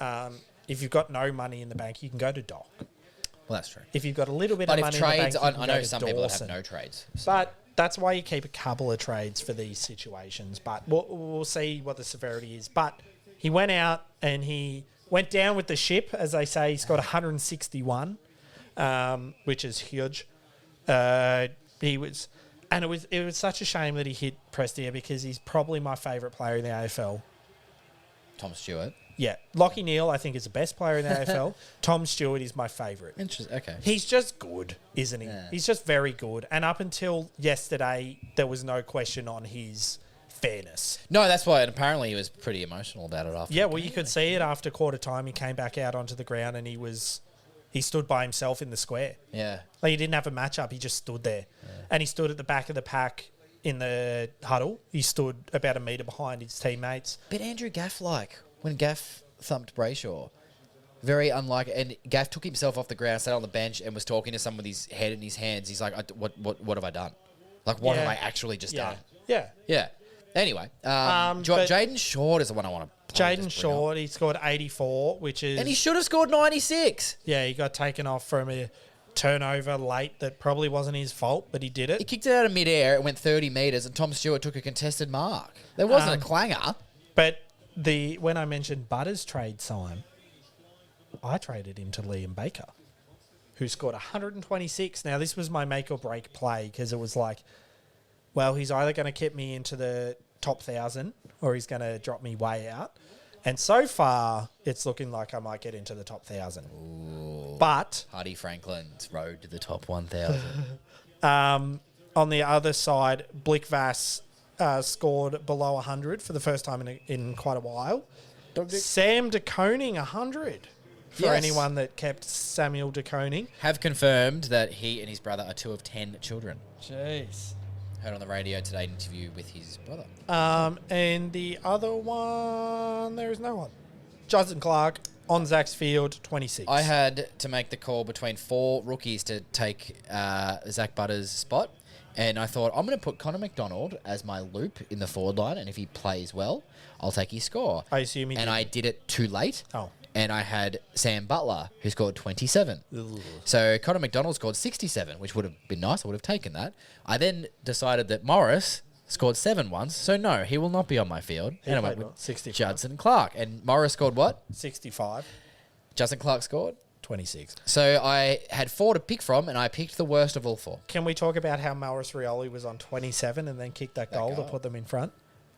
if you've got no money in the bank, you can go to Doc. Well, that's true. If you've got a little bit of money trades, in the bank, I know some people that have no trades. So. But that's why you keep a couple of trades for these situations. But we'll see what the severity is. But he went out and he went down with the ship, as they say. He's got 161, which is huge. And it was such a shame that he hit Prestia because he's probably my favourite player in the AFL. Tom Stewart. Yeah. Lachie Neale, I think, is the best player in the AFL. Tom Stewart is my favourite. Interesting. Okay. He's just good, isn't he? Yeah. He's just very good. And up until yesterday, there was no question on his fairness. No, that's why. And apparently he was pretty emotional about it after. Yeah, well, you could see it after quarter time. He came back out onto the ground and he stood by himself in the square. Yeah. Like he didn't have a matchup. He just stood there. Yeah. And he stood at the back of the pack in the huddle. He stood about a metre behind his teammates. But Andrew Gaff, when Gaff thumped Brayshaw, very unlike, and Gaff took himself off the ground, sat on the bench and was talking to someone with his head in his hands. He's like, what have I done? What have I actually just done? Yeah. Yeah. Anyway, Jaden Short is the one I want to Jaden Short, he scored 84, which is... And he should have scored 96. Yeah, he got taken off from a turnover late that probably wasn't his fault, but he did it. He kicked it out of midair, it went 30 metres, and Tom Stewart took a contested mark. There wasn't a clanger. But when I mentioned Butters' trade sign, I traded him to Liam Baker, who scored 126. Now, this was my make or break play because it was like, well, he's either going to keep me into the top 1,000 or he's going to drop me way out. And so far, it's looking like I might get into the top 1,000. Ooh. But Hardy Franklin's road to the top 1,000. On the other side, Blickvass scored below 100 for the first time in quite a while. Sam De Koning, 100 for anyone that kept Samuel De Koning. Have confirmed that he and his brother are 2 of 10 children. Jeez. Heard on the radio today an interview with his brother. And the other one, there is no one. Justin Clark on Zach's field, 26. I had to make the call between 4 rookies to take Zach Butters' spot. And I thought, I'm going to put Connor McDonald as my loop in the forward line. And if he plays well, I'll take his score. I assume he did. And I did it too late. Oh. And I had Sam Butler, who scored 27. Ugh. So Connor McDonald scored 67, which would have been nice. I would have taken that. I then decided that Morris scored 7 once. So no, he will not be on my field. He and I went played with 65. Judson Clark. And Morris scored what? 65. Justin Clark scored 26. So I had 4 to pick from, and I picked the worst of all 4. Can we talk about how Maurice Rioli was on 27 and then kicked that goal to put them in front?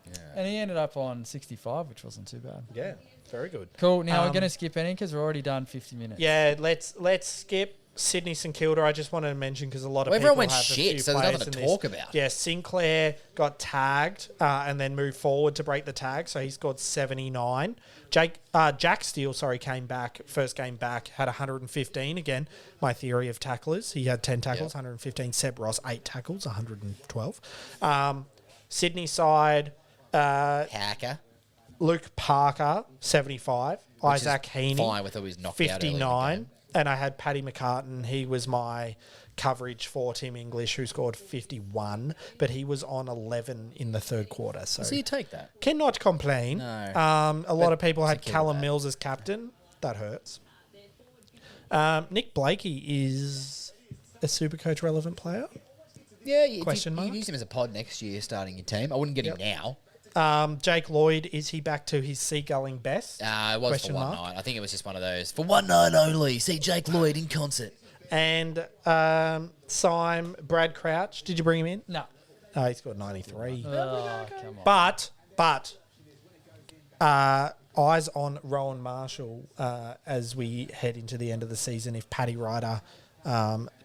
Yeah. And he ended up on 65, which wasn't too bad. Yeah, very good. Cool. Now we're going to skip any because we're already done 50 minutes. Yeah, let's skip Sydney St Kilda, I just wanted to mention because a lot of Well, people everyone went have a shit, few so there's players nothing to in this. talk about. Yeah, Sinclair got tagged and then moved forward to break the tag, so he scored 79. Jack Steele, came back, first game back, had 115. Again, my theory of tacklers. He had 10 tackles, 115. Seb Ross, 8 tackles, 112. Sydney side, Hacker. Luke Parker, 75. Isaac Heaney, Fine with who he's knocked out early in the 59. game. And I had Paddy McCartan. He was my coverage for Tim English, who scored 51, but he was on 11 in the third quarter. So So you take that. cannot complain. No. A lot of people had Secure Callum that. Mills as captain. That hurts. Nick Blakey is a Supercoach relevant player. Yeah, you Question mark? use him as a pod next year starting your team. I wouldn't get him now. Jake Lloyd, is he back to his seagulling best? It was Question for one mark? night. I think it was just one of those. For one night only. See Jake Lloyd in concert. And Brad Crouch, did you bring him in? No. No, he scored 93. Oh, come on. But eyes on Rowan Marshall as we head into the end of the season if Paddy Ryder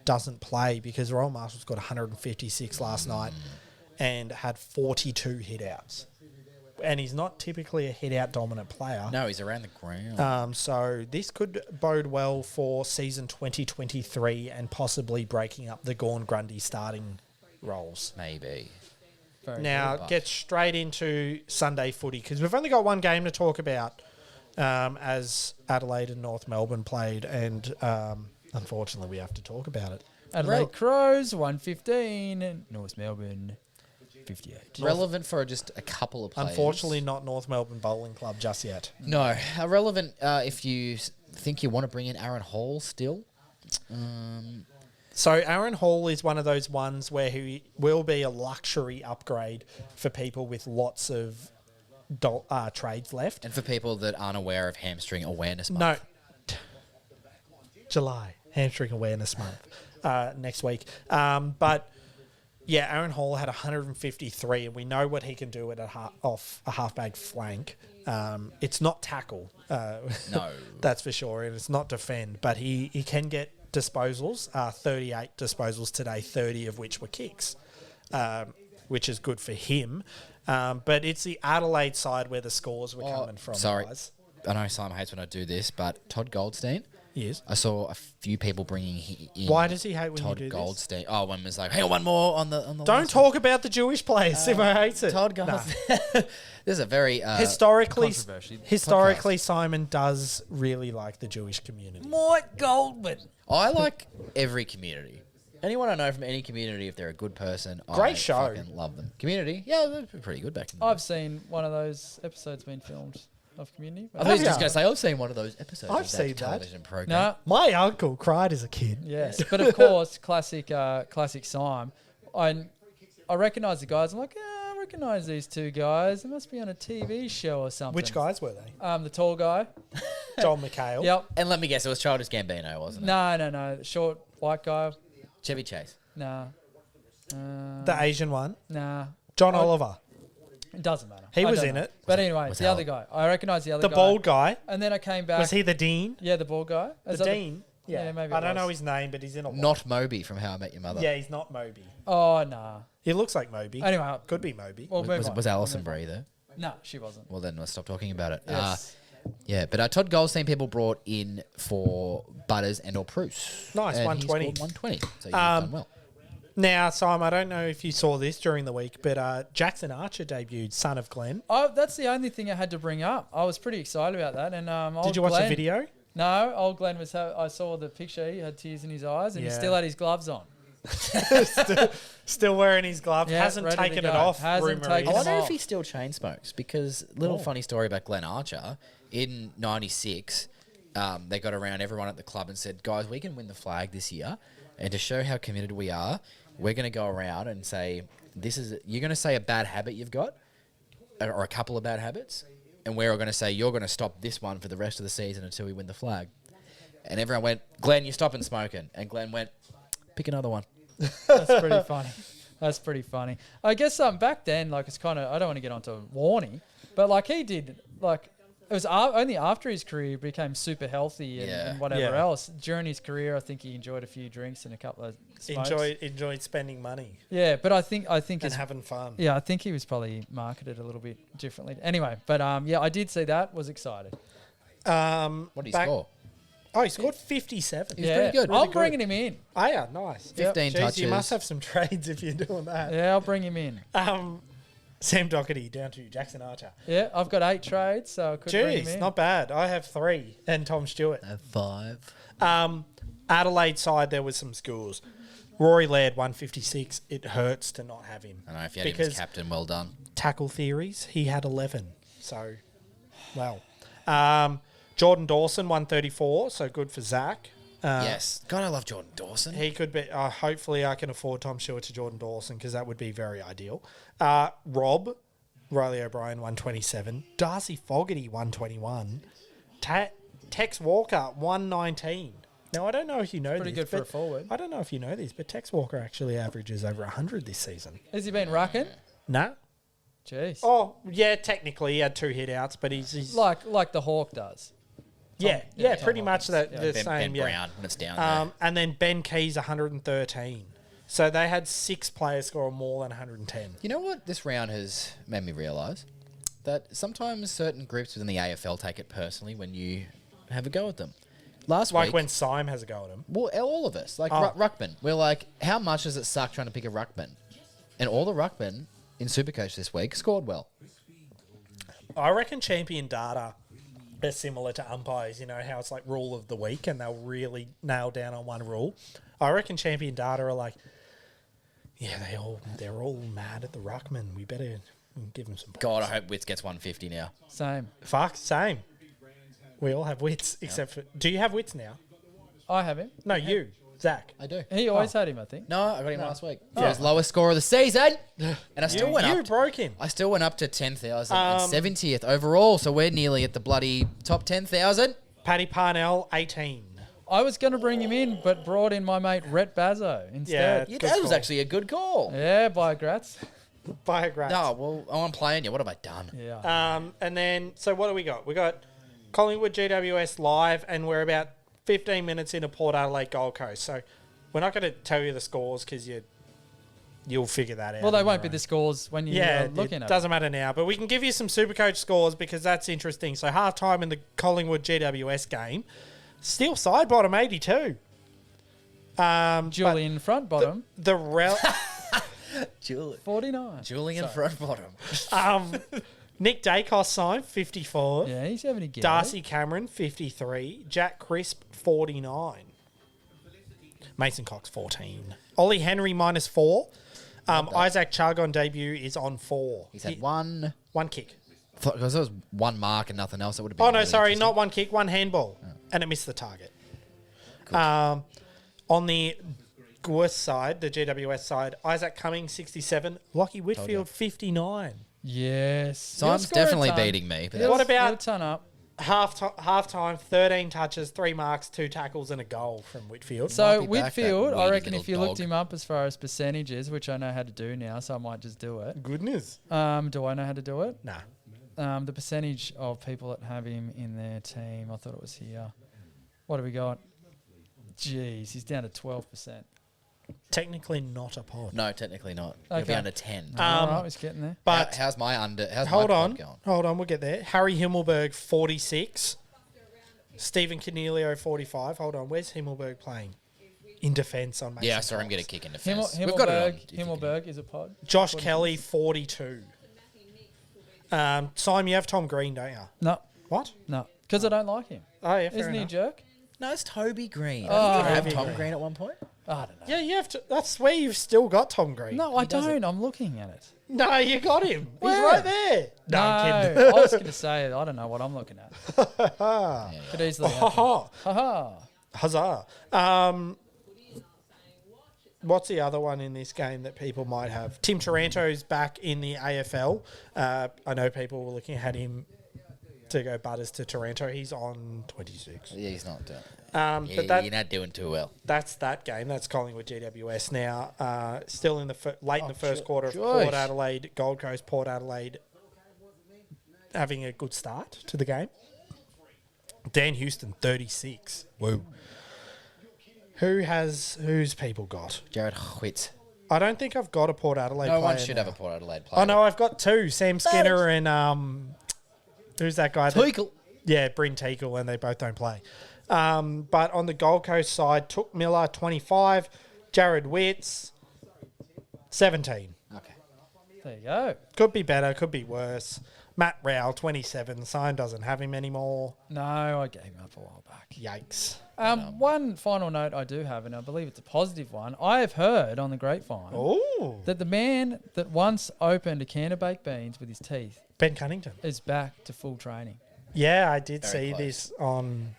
doesn't play, because Rowan Marshall's got 156 last night and had 42 hit-outs. And he's not typically a hit-out dominant player. No, he's around the ground. So this could bode well for season 2023 and possibly breaking up the Gawn Grundy starting roles. Maybe. Very Now, good. get straight into Sunday footy, because we've only got one game to talk about as Adelaide and North Melbourne played, and unfortunately we have to talk about it. Adelaide Crows 115 and North Melbourne 58. Relevant for just a couple of players. Unfortunately, not North Melbourne Bowling Club just yet. No. Irrelevant if you think you want to bring in Aaron Hall still. So Aaron Hall is one of those ones where he will be a luxury upgrade for people with lots of trades left. And for people that aren't aware of Hamstring Awareness Month. No. July, Hamstring Awareness Month, next week. But yeah, Aaron Hall had 153, and we know what he can do at off a half-back flank. It's not tackle. No. That's for sure, and it's not defend, but he can get disposals, 38 disposals today, 30 of which were kicks, which is good for him. But it's the Adelaide side where the scores were coming from. Sorry. Guys. I know Simon hates when I do this, but Todd Goldstein, Yes. I saw a few people bringing in Why does he hate when Todd you do this? Goldstein. Oh, one was like, hang on, one more on the Don't last talk about the Jewish players. Simo hates it. Todd Goldstein. This is a very Historically, Controversy. Simon does really like the Jewish community. Mike Goldman. I like every community. Anyone I know from any community, if they're a good person, Great I show. fucking love them. Community, yeah, they're pretty good back in the I've day. seen one of those episodes being filmed of Community. I thought you were Have just ya? going to say, I've seen one of those episodes I've of seen that that. television program. No, My uncle cried as a kid. yes, but of course, classic Sime. I recognise the guys. I'm like, I recognise these two guys. They must be on a TV show or something. Which guys were they? The tall guy. John McHale. Yep. And let me guess, it was Childish Gambino, wasn't it? No. The short white guy. Chevy Chase. Nah. The Asian one. Nah. John Oh, Oliver. It doesn't matter. He I was don't in know. it. But anyway, Was the Hal- other guy. I recognise the other The guy. bald guy. And then I came back. Was he the dean? Yeah, the bald guy. The Is that dean? Yeah, maybe I it don't know was. his name, but he's in a lot. Not Moby from How I Met Your Mother. Yeah, he's not Moby. Oh, nah. He looks like Moby. Anyway, Could be Moby. we'll move on. Was Alison Brie there? No, she wasn't. Well, then let's stop talking about it. Yes. Yeah, but Todd Goldstein people brought in for Butters and or Bruce. Nice, And 120. He scored 120. So you've done well. Now, Simon, I don't know if you saw this during the week, but Jackson Archer debuted, son of Glenn. Oh, that's the only thing I had to bring up. I was pretty excited about that. And Did you watch the video? No, old Glenn was. I saw the picture. He had tears in his eyes, and he Yeah. still had his gloves on. Still wearing his glove. Yeah, Hasn't ready to taken it go. off. Hasn't rumour taken I is. wonder off. if he still chain smokes because funny story about Glenn Archer in '96. They got around everyone at the club and said, "Guys, we can win the flag this year, and to show how committed we are, we're going to go around and say you're going to say a bad habit you've got, or a couple of bad habits, and we're going to say you're going to stop this one for the rest of the season until we win the flag." And everyone went, "Glenn, you're stopping smoking," and Glenn went, "Pick another one." That's pretty funny. That's pretty funny. I guess back then, like it's kind of. I don't want to get onto Warney, but like he did like it was only after his career he became super healthy and whatever Yeah. else. During his career, I think he enjoyed a few drinks and a couple of smokes. Enjoyed spending money Yeah, but I think and his, having fun. yeah, I think he was probably marketed a little bit differently. Anyway, but yeah, I did see that. Was excited. What did he score? Oh, he scored 57. He's pretty good. I'm Really good. bringing him in. Oh, yeah, nice. 15 Jeez, touches. you must have some trades if you're doing that. Yeah, I'll bring him in. Sam Doherty down to Jackson Archer. Yeah, I've got 8 trades, so I could bring him Jeez, in. not bad. I have 3 and Tom Stewart. 5. Adelaide side, there was some scores. Rory Laird, 156. It hurts to not have him. I know if you had him as captain, well done. Tackle theories, he had 11. So, well. Jordan Dawson, 134. So good for Zach. Yes. God, I love Jordan Dawson. He could be. Hopefully, I can afford Tom Stewart to Jordan Dawson because that would be very ideal. Rob, Riley O'Brien, 127. Darcy Fogarty, 121. Tex Walker, 119. Now, I don't know if you know Pretty this. good for a but forward. I don't know if you know this, but Tex Walker actually averages over 100 this season. Has he been rucking? No? Jeez. Oh, yeah, technically he had 2 hit outs, but he's Like the Hawk does. yeah, Tom pretty much Hawkins. the Ben same. Yeah. Brown when it's down there. And then Ben Keys, 113. So they had 6 players score more than 110. You know what this round has made me realise? That sometimes certain groups within the AFL take it personally when you have a go at them. Last Like week, when Syme has a go at him. well, all of us, like Oh. Ruckman, we're like, how much does it suck trying to pick a Ruckman? And all the Ruckman in Supercoach this week scored well. I reckon champion data is similar to umpires. You know how it's like rule of the week and they'll really nail down on one rule. I reckon champion data are like, yeah, they're all mad at the Ruckman. We better give them some points. God, I hope Witz gets 150 now. Same. Fuck, same. We all have wits, except for... Do you have wits now? I have him. No, you, Zach. I do. He always had him, I think. No, I got him last week. For his lowest score of the season. And I still went You up. broke him. I still went up to 10,070th overall, so we're nearly at the bloody top 10,000. Paddy Parnell, 18. I was going to bring him in, but brought in my mate Rhett Bazzo instead. Yeah, Good that was call. actually a good call. Yeah, by Gratz. Biograph. No, well, I'm playing you. What have I done? Yeah. And then, so what do we got? We got Collingwood GWS live, and we're about 15 minutes into Port Adelaide Gold Coast. So we're not going to tell you the scores because you'll figure that out. Well, they on won't your be own. the scores when you're Yeah, looking it at doesn't matter now, but we can give you some Supercoach scores because that's interesting. So half time in the Collingwood GWS game, still side bottom 82. Julian front bottom, The Julian. 49. Julian front bottom. Nick Dacos signed 54. Yeah, he's having a go. Darcy Cameron 53. Jack Crisp 49. Mason Cox 14. Ollie Henry -4. Isaac Chug on debut is on 4. He's had one kick. Because there was one mark and nothing else. It would have been. Oh, no, really sorry, interesting. not one kick, one handball. And it missed the target. On the GWS side, the GWS side, Isaac Cummings 67. Lockie Whitfield 59. Yes. Simon's definitely beating me. But He'll, What about- he'll ton up. Half time, 13 touches, 3 marks, 2 tackles, and a goal from Whitfield. So be back, that Whitfield, I weedy reckon little if you looked dog. him up as far as percentages, which I know how to do now, so I might just do it. Goodness. Do I know how to do it? Nah. The percentage of people that have him in their team, I thought it was here. What have we got? Jeez, he's down to 12%. Technically not a pod. No, technically not. He'll be Okay. under 10. All right, he's getting there. But how's my How's hold my on. pod going? We'll get there. Harry Himmelberg, 46. Stephen Cornelio, 45. Hold on. Where's Himmelberg playing? In defence on Mason Yeah, I saw him Cox. get a kick in defence. We've got it on. Himmelberg, if you can- Himmelberg is a pod. Josh Kelly, 42. Simon, you have Tom Green, don't you? No, What? no, because I don't like him. Oh, yeah, fair Isn't he a enough. jerk? No, it's Toby Green. Oh, Did you have Toby Tom Green. Green at one point? I don't know. Yeah, you have to. That's where you've still got Tom Green. No, I doesn't. don't. I'm looking at it. No, you got him. Where? He's right there. No, I'm kidding. I was going to say, I don't know what I'm looking at. Could easily happen. Ha Ha-ha. Huzzah. What's the other one in this game that people might have? Tim Taranto's back in the AFL. I know people were looking at him to go butters to Taranto. He's on 26. Yeah, he's not doing. But You're not doing too well. that's that game. That's Collingwood GWS now. Still in the late in the first quarter of Joyce. Port Adelaide, Gold Coast, Port Adelaide. having a good start to the game. Dan Houston, 36. Woo. Who's people got? Jared Whitt. I don't think I've got a Port Adelaide No player one should now. have a Port Adelaide player. Oh, no, I've got two. Sam Skinner and who's that guy? Teakle. Yeah, Bryn Teakle, and they both don't play. But on the Gold Coast side, Took Miller, 25. Jared Witts, 17. Okay. There you go. Could be better, could be worse. Matt Rowell, 27. Sign doesn't have him anymore. No, I gave him up a while back. Yikes. One final note I do have, and I believe it's a positive one. I have heard on the grapevine Oh. that the man that once opened a can of baked beans with his teeth Ben Cunnington. is back to full training. Yeah, I did Very see close. this on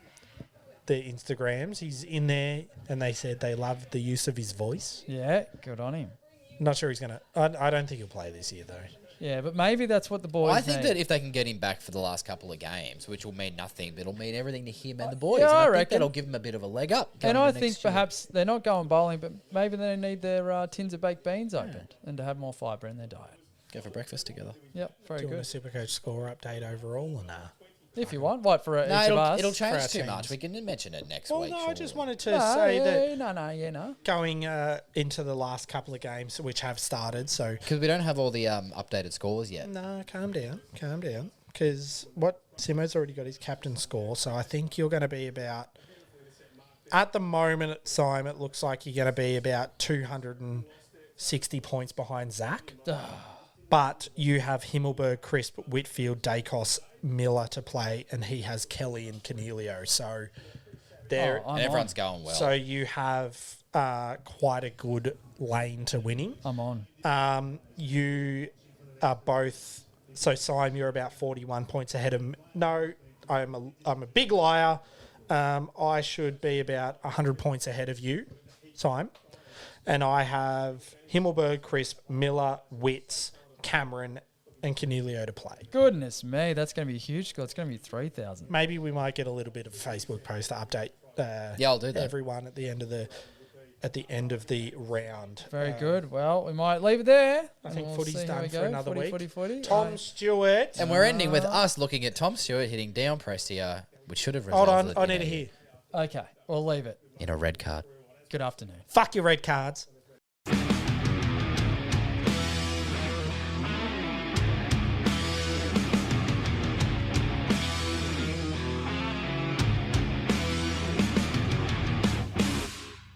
the Instagrams. He's in there, and they said they love the use of his voice. Yeah, good on him. Not sure he's going to... I don't think he'll play this year, though. Yeah, but maybe that's what the boys I think need. that if they can get him back for the last couple of games, which will mean nothing, but it'll mean everything to him and the boys. Yeah, and I think reckon. that'll give him a bit of a leg up. And going I into think next year. perhaps they're not going bowling, but maybe they need their tins of baked beans opened and to have more fibre in their diet. Go for breakfast together. Yep, very Do you good. want a Supercoach score update overall or nah? If you want, what for No, each of us? it'll for our change too teams. much. We can mention it next Well, week. no, I surely. just wanted to No, say yeah, that no. going into the last couple of games, which have started, so... Because we don't have all the updated scores yet. No, calm down. Because Simo's already got his captain score, so I think you're going to be about... At the moment, Simon, it looks like you're going to be about 260 points behind Zach. But you have Himmelberg, Crisp, Whitfield, Dacos, Miller to play, and he has Kelly and Cornelio. So there, I'm And everyone's on. going well. so you have quite a good lane to winning. I'm on. You are both. So Simon, you're about 41 points ahead of. No, I'm a big liar. I should be about 100 points ahead of you, Simon. And I have Himmelberg, Crisp, Miller, Witts, Cameron, and Cornelio to play. Goodness me, that's going to be a huge score. It's going to be 3,000. Maybe we might get a little bit of a Facebook post to update. Yeah, I'll do that. Everyone at the end of the round. Very good. Well, we might leave it there. I think and footy's see how done we for go. another week. Footy. Tom Stewart. And we're ending with us looking at Tom Stewart hitting down Prestia, which should have Hold resulted on, I in need to a- hear. Okay, we'll leave it. in a red card. Good afternoon. Fuck your red cards.